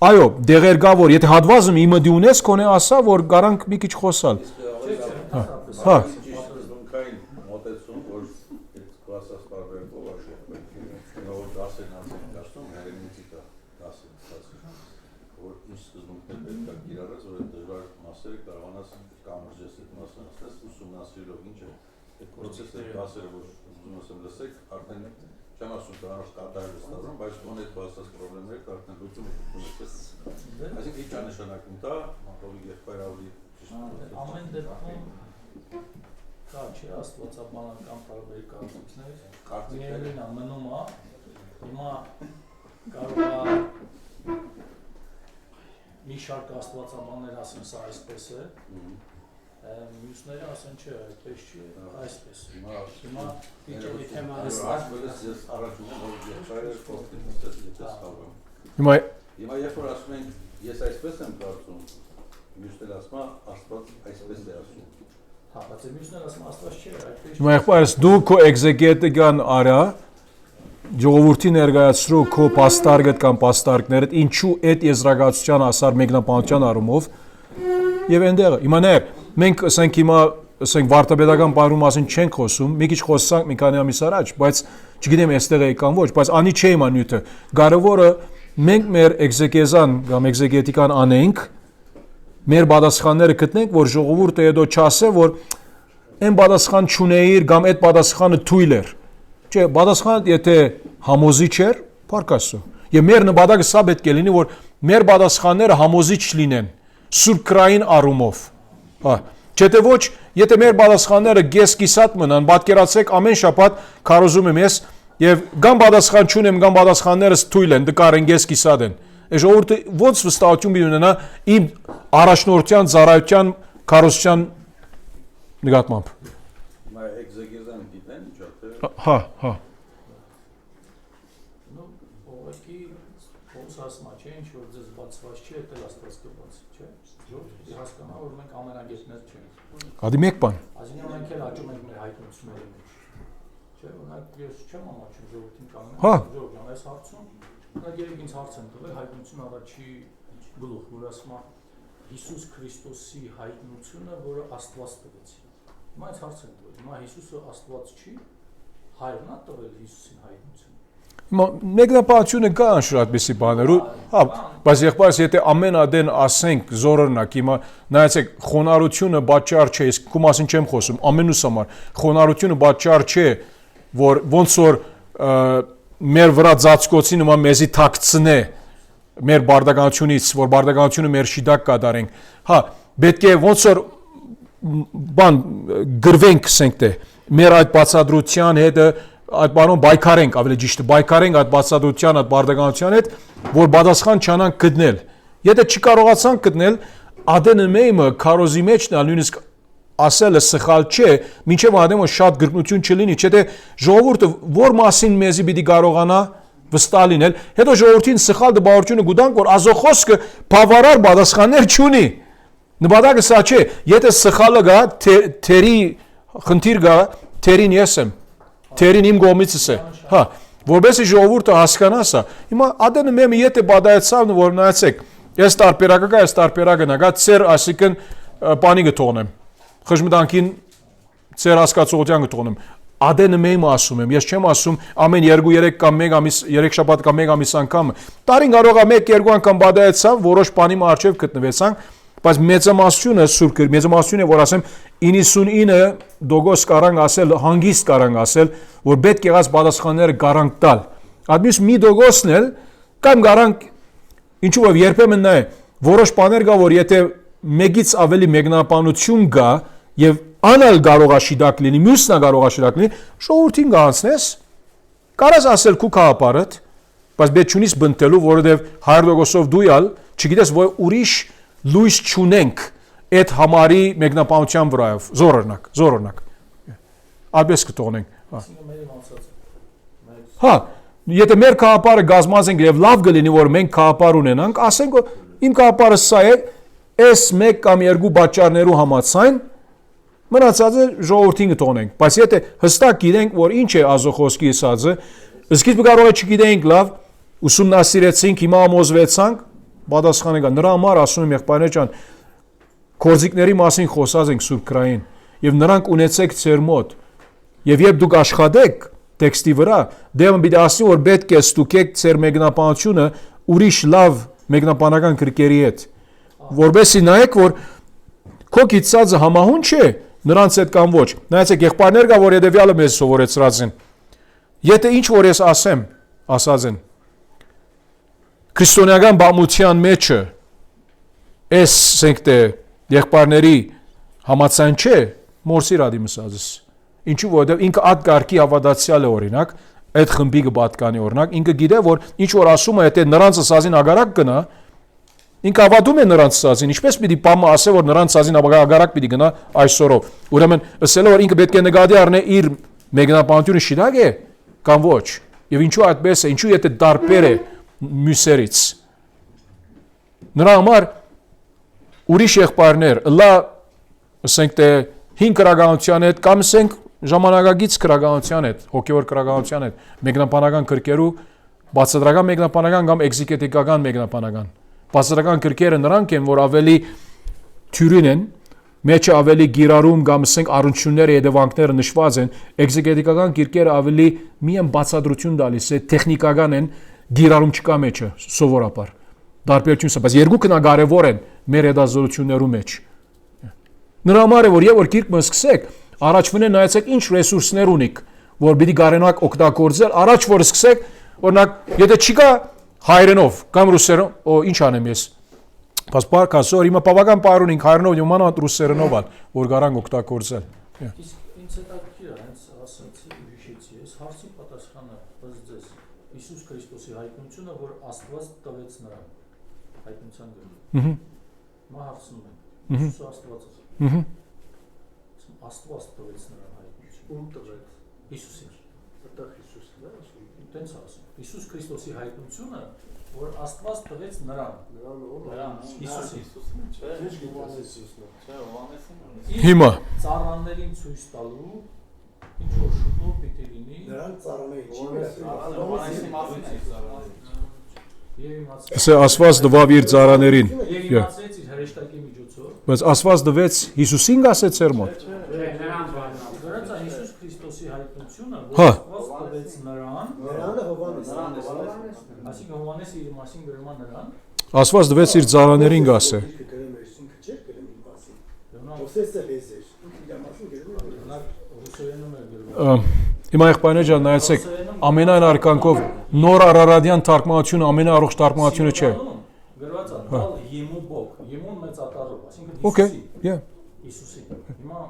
այո, դեղեր կա, որ եթե հատվածը իմը դի ունես, կոնե ասա, որ garanք մի քիչ խոսալ։ Հա։ Զոնքային մոտեցում, որ այդ կլասս տարբերակով աշխատում, նոր դասերն անցել դասում, հերենիցիկա դասը, որ ինչ սկզբունքներ պետք է կիրառես, որ այդ դժվար մասերը կարողանաս կամրջես այդ մասը ասես, ուսումնասիրելով ինչ է, այդ պրոցեսը դասերը, որ ուզում ասեմ լսեք, արդեն չեմ ասում դրանով կատարել ստանում, բայց ոնց այդ բացած պրոբլեմները արդեն լուծում ունեցես։ Այսինքն ինչ անշանակում դա, մատովի եղբայր ավելի Ամեն դեպքում կա չի աստվածաբանական տարբեր կարծիքներ, միևնույն է մնում է, հիմա կարող է մի շարք աստվածաբաններ ասեն սա այսպես է, մյուսները ասեն չէ, այդպես չի, այսպես։ Հիմա իջելի թեման է։ Ես առաջ ունեմ, որ եղբայրը փոխել է, եթե սխալվում։ Հիմա Հիմա երբ որ ասում ենք ես այսպես եմ կարծում, մյուսն էլ ասում է Աստված այսպես է ասում։ Հա, բայց մյուսն էլ ասում Աստված չէ, այդպես։ Հիմա եղբայրս դու քո էգզեգետիկան արա ժողովրդի ներկայացրու քո պաստարգդ կամ պաստարկներդ ինչու այդ եզրակացության ասար մեկնաբանության առումով եւ այնտեղ հիմա ներ մենք ասենք հիմա ասենք վարտաբեդական բարու մասին չենք խոսում մի քիչ խոսանք մի քանի ամիս առաջ բայց չգիտեմ այստեղ եկան ոչ բայց անի չէ իմանա նյութը կարևորը մենք մեր էգզեգեզան կամ էգզեգետիկան անենք մեր պատասխանները գտնենք որ ժողովուրդը հետո չասե որ այն պատասխան չունեիր կամ այդ պատասխանը թույլ էր չէ պատասխանը եթե համոզիչ էր փառքաստու եւ մեր նպատակը սա պետք է լինի որ մեր պատասխանները համոզիչ լինեն սուրբկրային առումով հա չէ ոչ եթե մեր պատասխանները գեսկիսատ մնան պատկերացրեք ամեն շաբաթ քարոզում եմ ես եւ կամ պատասխան չունեմ կամ պատասխաններս թույլ են դկարեն գեսկիսատ են այս ժողովուրդը ոնց վստահություն մի ունենա իմ առաջնորդության ծառայության քարոզության նկատմամբ Հիմա էգզեգեզան գիտեն ինչա թե հա Ну, ուղղակի ոնց ասма չէ, ինչ որ ձեզ բացված չէ, դա Աստված կբացի, չէ։ Ժողովուրդը հասկանա, որ մենք ամենագետներ չենք։ Ադի մեկ բան Այսինքն մենք էլ աճում ենք մեր հայտնությունների մեջ։ Չէ, օրինակ ես չեմ ամաչում ժողովրդին կանեմ։ Հա։ Ժողովուրդ, այս հարցում օրինակ երեք ինձ հարց են տվել հայտնություն առաջի գլուխ, որ ասում է Հիսուս Քրիստոսի հայտնությունը, որը Աստված տվեց։ Հիմա այս հարց են տվել։ Հիմա Հիսուսը Աստված չի, Հայրն է տվել Հիսուսին հայտնությունը։ Հիմա մեկնաբանությունը կա անշուշտ բաներու, հա, բայց եղբայրս եթե ամեն ադեն ասենք զորօրինակ, հիմա նայեցեք խոնարհությունը պատճառ չէ, իսկ քո մասին չեմ խոսում, ամենուս համար խոնարհությունը պատճառ չէ, որ ոնց որ մեր վրա ծածկոցի նման մեզի թաքցնե մեր բարդականությունից, որ բարդականությունը մեր շիդակ կատարենք, հա, պետք է ոնց որ բան գրվենք ասենք թե մեր այդ բացատրության հետ այդ բանոն բայկարենք ավելի ճիշտ է բայկարենք այդ բացատրության այդ բարդականության հետ որ պատասխան չանանք գտնել եթե չկարողացանք գտնել ադենը մեյմը քարոզի մեջն է նույնիսկ ասելը սխալ չէ մինչև ադեմը շատ գրկնություն չլինի չէ թե ժողովուրդը որ մասին մեզի պիտի կարողանա վստահ լինել հետո ժողովրդին սխալ դպրությունը գուտանք որ ազոխոսքը բավարար պատասխաններ չունի նպատակը սա չէ եթե սխալը գա թերի խնդիր գա թերին ես եմ թերին իմ կողմիցս է հա որովհետեւ ժողովուրդը հասկանա սա հիմա ադենը մեմը եթե բադայացավ որ նայեցեք ես տարբերակը կա ես տարբերակը նա գա ծեր ասիկն բանի գթողնեմ խժմտանքին ծեր հասկացողության գթողնեմ ադենը մեմը ասում եմ ես չեմ ասում ամեն 2-3 կամ 1 ամիս 3 շաբաթ կամ 1 ամիս անգամ տարին կարող է 1-2 անգամ բադայացավ որոշ բանի մարջև գտնվեցանք բայց մեծամասնությունը սուրբ մեծամասնությունը որ ասեմ 99% կարանք ասել հանգիստ կարանք ասել որ պետք եղած պատասխանները կարանք տալ admis մի դոգոսն էլ կամ կարանք ինչու որ երբեմն նա որոշ բաներ կա որ եթե մեկից ավելի մեկնաբանություն կա եւ անալ կարող է շիդակ լինի մյուսն է կարող է շիդակ լինի շոուրթին գանցնես կարաս ասել քու կապարդ բայց բետ չունիս բնտելու որովհետեւ 100%-ով դույալ չգիտես որ ուրիշ լույս չունենք այդ համարի մեկնաբանության վրայով զորօրինակ ալբես կթողնենք հա եթե մեր կապարը գազմած ենք եւ լավ կլինի որ մենք կապար ունենանք ասենք իմ կապարը սա է այս մեկ կամ երկու բաժարներու համացայն մնացածը ժողովրդին կթողնենք բայց եթե հստակ գիտենք որ ինչ է ազոխոսքի ասածը սկիզբը կարող է չգիտենք լավ ուսումնասիրեցինք հիմա ամոզվեցանք պատասխանը կա նրա համար ասում եմ եղբայրներ ջան կորզիկների մասին խոսած ենք սուրբ գրային եւ նրանք ունեցեք ձեր մոտ եւ երբ դուք աշխատեք տեքստի վրա դեմ պիտի ասի որ պետք է ստուգեք ձեր մեկնաբանությունը ուրիշ լավ մեկնաբանական գրքերի հետ որովհետեւ նայեք որ քո գիտածը համահուն չէ նրանց հետ կամ ոչ նայեցեք եղբայրներ կա որ հետեւյալը մեզ սովորեցրած են եթե ինչ որ ես ասեմ ասած են քրիստոնեական բամության մեջը այս ասենք եղբայրների համացան չէ մորսի ռադիմս ասես ինչու որովհետև ինքը այդ կարգի հավատացյալ է օրինակ այդ խմբի կպատկանի օրինակ ինքը գիտե որ ինչ որ ասում է եթե նրանց ասածին ագարակ գնա ինքը հավատում է նրանց ասածին ինչպես պիտի բամը ասե որ նրանց ասածին ագարակ պիտի գնա այսօրով ուրեմն ասելով որ ինքը պետք է նկատի առնե իր մեկնաբանությունը շիրակ է կամ ոչ եւ ինչու այդպես է ինչու եթե դարբեր է մյուսերից Նրա համար ուրիշ եղբայրներ, լա ասենք թե 5 քրագանության հետ կամ ասենք ժամանակագից քրագանության հետ, հոգևոր քրագանության հետ, մեկնաբանական գրքերու բացատրական մեկնաբանական կամ էքզեգետիկական մեկնաբանական։ Բացատրական գրքերը նրանք են, որ ավելի թյուրին են, մեջը ավելի գիրառում կամ ասենք առնչությունները, հետևանքները նշված են, էքզեգետիկական գրքերը ավելի միայն բացատրություն տալիս է, տեխնիկական են, գիրառում չկա մեջը սովորաբար։ Տարբերություն սա, բայց երկուքն կարևոր են մեր հետազոտություններու մեջ։ Նրա համար է, որ եւ որ գիրքը սկսեք, առաջվնե նայեցեք ինչ ռեսուրսներ ունիք, որ պիտի կարողանաք օգտագործել, առաջ որ սկսեք, օրինակ, եթե չկա հայերենով կամ ռուսերենով, ինչ անեմ ես։ Բայց բարգասոր հիմա բավական բառ ունենք հայերենով, իմանալ ռուսերենով, որ կարան օգտագործել։ Իսկ ինձ հետաքրքիր է, հենց ասացի, հիշեցի, ես հարցի պատասխանը ըստ ձեզ Հիսուս Քրիստոսի հայտնությունը, որ Աստված տվեց նրան հայտնության գրում։ Մա հարցնում եմ, Հիսուսը Աստված է։ Աստված տվեց նրան հայտնություն։ Ում տվեց։ Հիսուսին։ Այդտեղ Հիսուսն է ասում։ Տենց ասում։ Հիսուս Քրիստոսի հայտնությունը, որ Աստված տվեց նրան։ Նրան Հիսուսին։ Չէ, Հովհաննեսին։ Չէ, Հովհաննեսին։ Հիմա Ծառաներին ցույց տալու ինչ որ շուտով պիտի լինի։ Նրան ծառաների չի Հովհաննեսի մասին է ծառաներին։ Ասե ասված դվավ իր ծառաներին։ Եվ իմացեց իր հրեշտակի միջոցով։ Բայց ասված դվեց Հիսուսին գասեց էր մոտ։ Նրան դրանց է Հիսուս Քրիստոսի հայտնությունը, Հա։ որ Աստված տվեց նրան, Նրանը Հովհաննեսն է։ այսինքն Հովհաննեսը իր մասին գրում է նրան, Ասված դվեց իր ծառաներին գասե։ Գրեմ ինքը չէր գրեմ իր մասին։ Ոսես է լեզեր։ Իր մասին գրում է։ ռուսերենում է գրում։ Հիմա եղբայրներ ջան նայեցեք, ամենայն արկանքով նոր արարադյան թարգմանությունը ամենաառողջ թարգմանությունը չէ։ Գրված է դալ յեմու բոկ, յեմուն մեծատարով, այսինքն Okay, Հիսուսի։ yeah. Հիսուսի։ Հիմա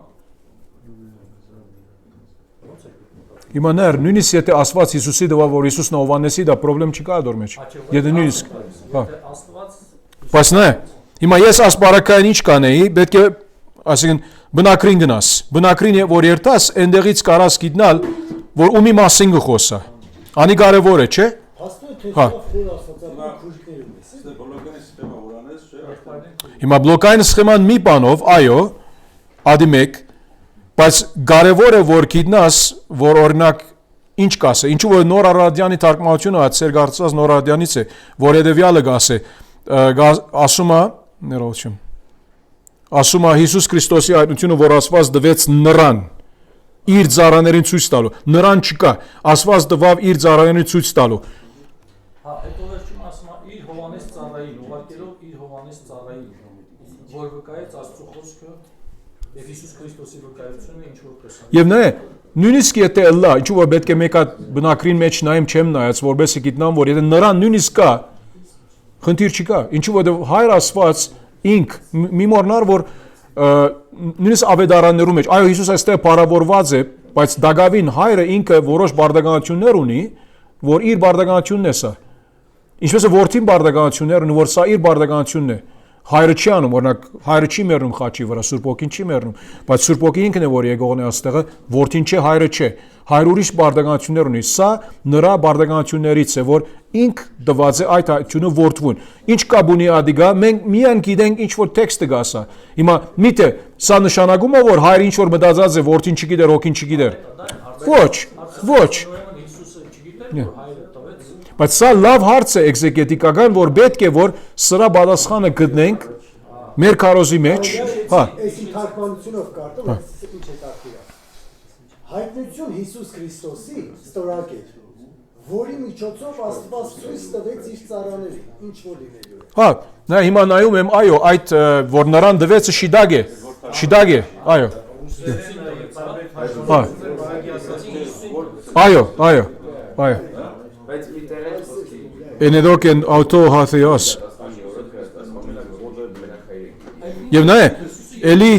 Հիմա ներ, նույնիսկ եթե ասված Հիսուսի դվա, որ Հիսուսն Հովհաննեսի դա խնդրեմ չկա դոր մեջ։ Եթե նույնիսկ, հա։ Աստված Բայց նայ, հիմա ես ասպարակային ինչ կանեի, պետք է, այսինքն բնակրին գնաս, բնակրին որ երթաս, այնտեղից կարաս գիտնալ, որ ումի մասին գխոսա։ Անի կարևոր է, չէ։ Փաստորեն թե Հա։ խոր աստվածական քուժքներում է։ Ստե բոլորգանի սիստեմը ուրանես չէ։ Հիմա բլոկային սխեման մի բանով, այո, ադի մեկ, բայց կարևոր է որ գիտնաս, որ օրինակ ինչ կասե, ինչու որ նոր արարադյանի թարգմանությունը այդ ծեր կարծած նոր արարադյանից է, որ հետևյալը գասե, ասում է, ներողություն, ասում է Հիսուս Քրիստոսի հայտնությունը, որ ասված դվեց նրան, իր ծառաներին ցույց տալու, նրան չկա, ասված դվավ իր ծառաներին ցույց տալու։ հա, հետո վերջում ասում է իր Հովհաննես ծառային, ուղարկելով իր Հովհաննես ծառային, որ վկայեց Աստծո խոսքը եւ Հիսուս Քրիստոսի վկայությունը ինչ որ տեսա։ Եվ նայ, նույնիսկ եթե լա, ինչու որ պետք է մեկը բնակրին մեջ նայեմ չեմ նայած, որովհետեւ գիտնամ, որ եթե նրան նույնիսկ կա, խնդիր չկա։ Ինչու որ հայր ասված ինք մի մորնար որ նույնիսկ ավետարաններում մեջ, այո Հիսուս այստեղ բարավորված է, բայց դակավին հայրը ինքը որոշ բարդականություններ ունի, որ իր բարդականությունն է սա։ Ինչպես է որդին բարդականություններ ունի, որ սա իր բարդականությունն է։ Հայրը չի անում, օրինակ հայրը չի մեռնում խաչի վրա, Սուրբ Ոգին չի մեռնում, բայց Սուրբ Ոգին ինքն է որ եկողն է աստեղը, որդին չէ, հայրը չէ։ Հայրը ուրիշ բարդականություններ ունի։ Սա նրա բարդականություններից է, որ ինք դված է այդ հայտնությունը որդուն։ Ինչ կապ ունի ադիգա, մենք միայն գիտենք ինչ որ տեքստը գա սա։ Հիմա միթե սա նշանակում է որ հայրը ինչ որ մտածած է, որդին չգիտեր, ոգին չգիտեր։ Ոչ, ոչ։ Հիսուսը չգիտեր որ հայրը տվեց։ Բայց սա լավ հարց է էքզեգետիկական, որ պետք է որ սրա պատասխանը գտնենք մեր քարոզի մեջ, հա։ Այսի թարգմանությունով կարտում, ինչ է տակտիրա։ Հայտնություն Հիսուս Քրիստոսի ստորակետ, որի միջոցով Աստված ցույց տվեց իր ծառաներին, ինչ որ լինելու է։ Հա, նա հիմա նայում եմ, այո, այդ որ նրան դվեցը շիդագ է, այո։ Հա։ Այո, այո, այո։ Բայց մի տեղ էլ խոսքի Էնեդոք են auto հաթեոս։ Եվ նայ, էլի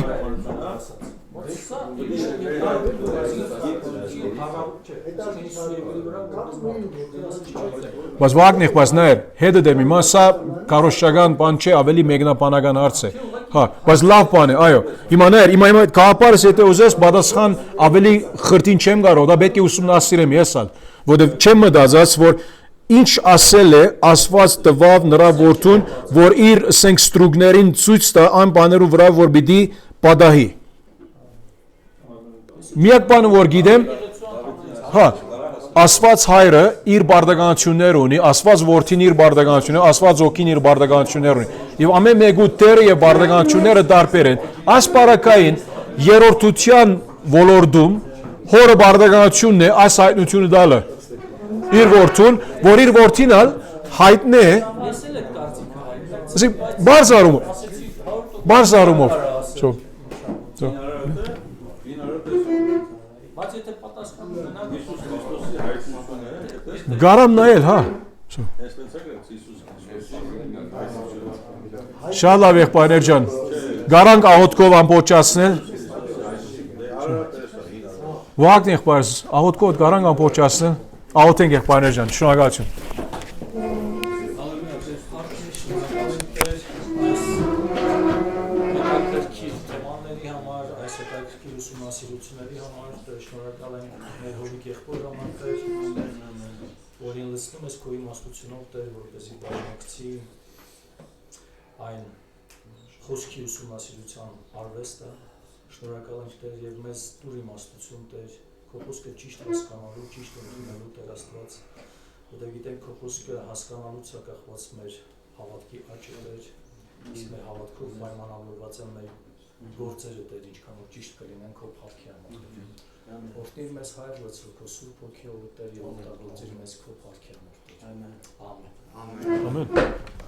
Բայց վագնիխ, բայց նայր, հետը դեմ իմա սա կարոշչական բան չէ, ավելի մեկնաբանական հարց է։ Հա, բայց լավ բան է, այո։ Հիմա նայր, հիմա կապարս եթե ուզես պատասխան ավելի խրտին չեմ կարող, դա պետք է ուսումնասիրեմ ես ալ, որովհետև չեմ մտածած, որ ինչ ասել է Աստված տվավ նրա որդուն, որ իր ասենք ստրուկներին ցույց տա այն բաներու վրա, որ պիտի պատահի։ Միակ բանը որ գիտեմ, հա, Աստված հայրը իր բարդականություններ ունի, Աստված որդին իր բարդականություններ, Աստված ոգին իր բարդականություններ ունի։ Եվ ամեն մեկու տերը եւ բարդականությունները տարբեր են։ Այս բարակային երրորդության ոլորտում հորը բարդականությունն է այս հայտնությունը դալը։ Իր որդուն, որ իր որդին ալ հայտնի է։ Ասի բարձարումով։ Գարամ նայել, հա։ Շատ լավ եղբայրներ ջան։ Գարանք աղոթքով ամբողջացնել։ Վաղ եղբայրս, աղոթքով գարանք ամբողջացնել։ Աղոթենք եղբայրներ ջան, շնորհակալություն։ Ուսումնասիրությունների համար շնորհակալ եմ մեր հովիկ եղբոր համար, որին լցնում ես քո իմաստությունով Տեր, որպեսզի բաժնեկցի այն խոսքի ուսումնասիրության արվեստը։ Շնորհակալ եմ Տեր եւ մեզ դուր իմաստություն Տեր, քո խոսքը ճիշտ հասկանալու, ճիշտ ընդունելու Տեր Աստված։ Որտեղ գիտենք քո խոսքը հասկանալուց է կախված մեր հավատքի աճը Տեր, իսկ մեր հավատքով պայմանավորված է մեր գործերը Տեր, ինչքան որ ճիշտ կլինեն քո փառքի համար։ Օրհնիր մեզ Հայր լցրու քո Սուրբ Հոգիով Տեր եւ օգտագործիր մեզ քո փառքի համար։ Ամեն։ Ամեն։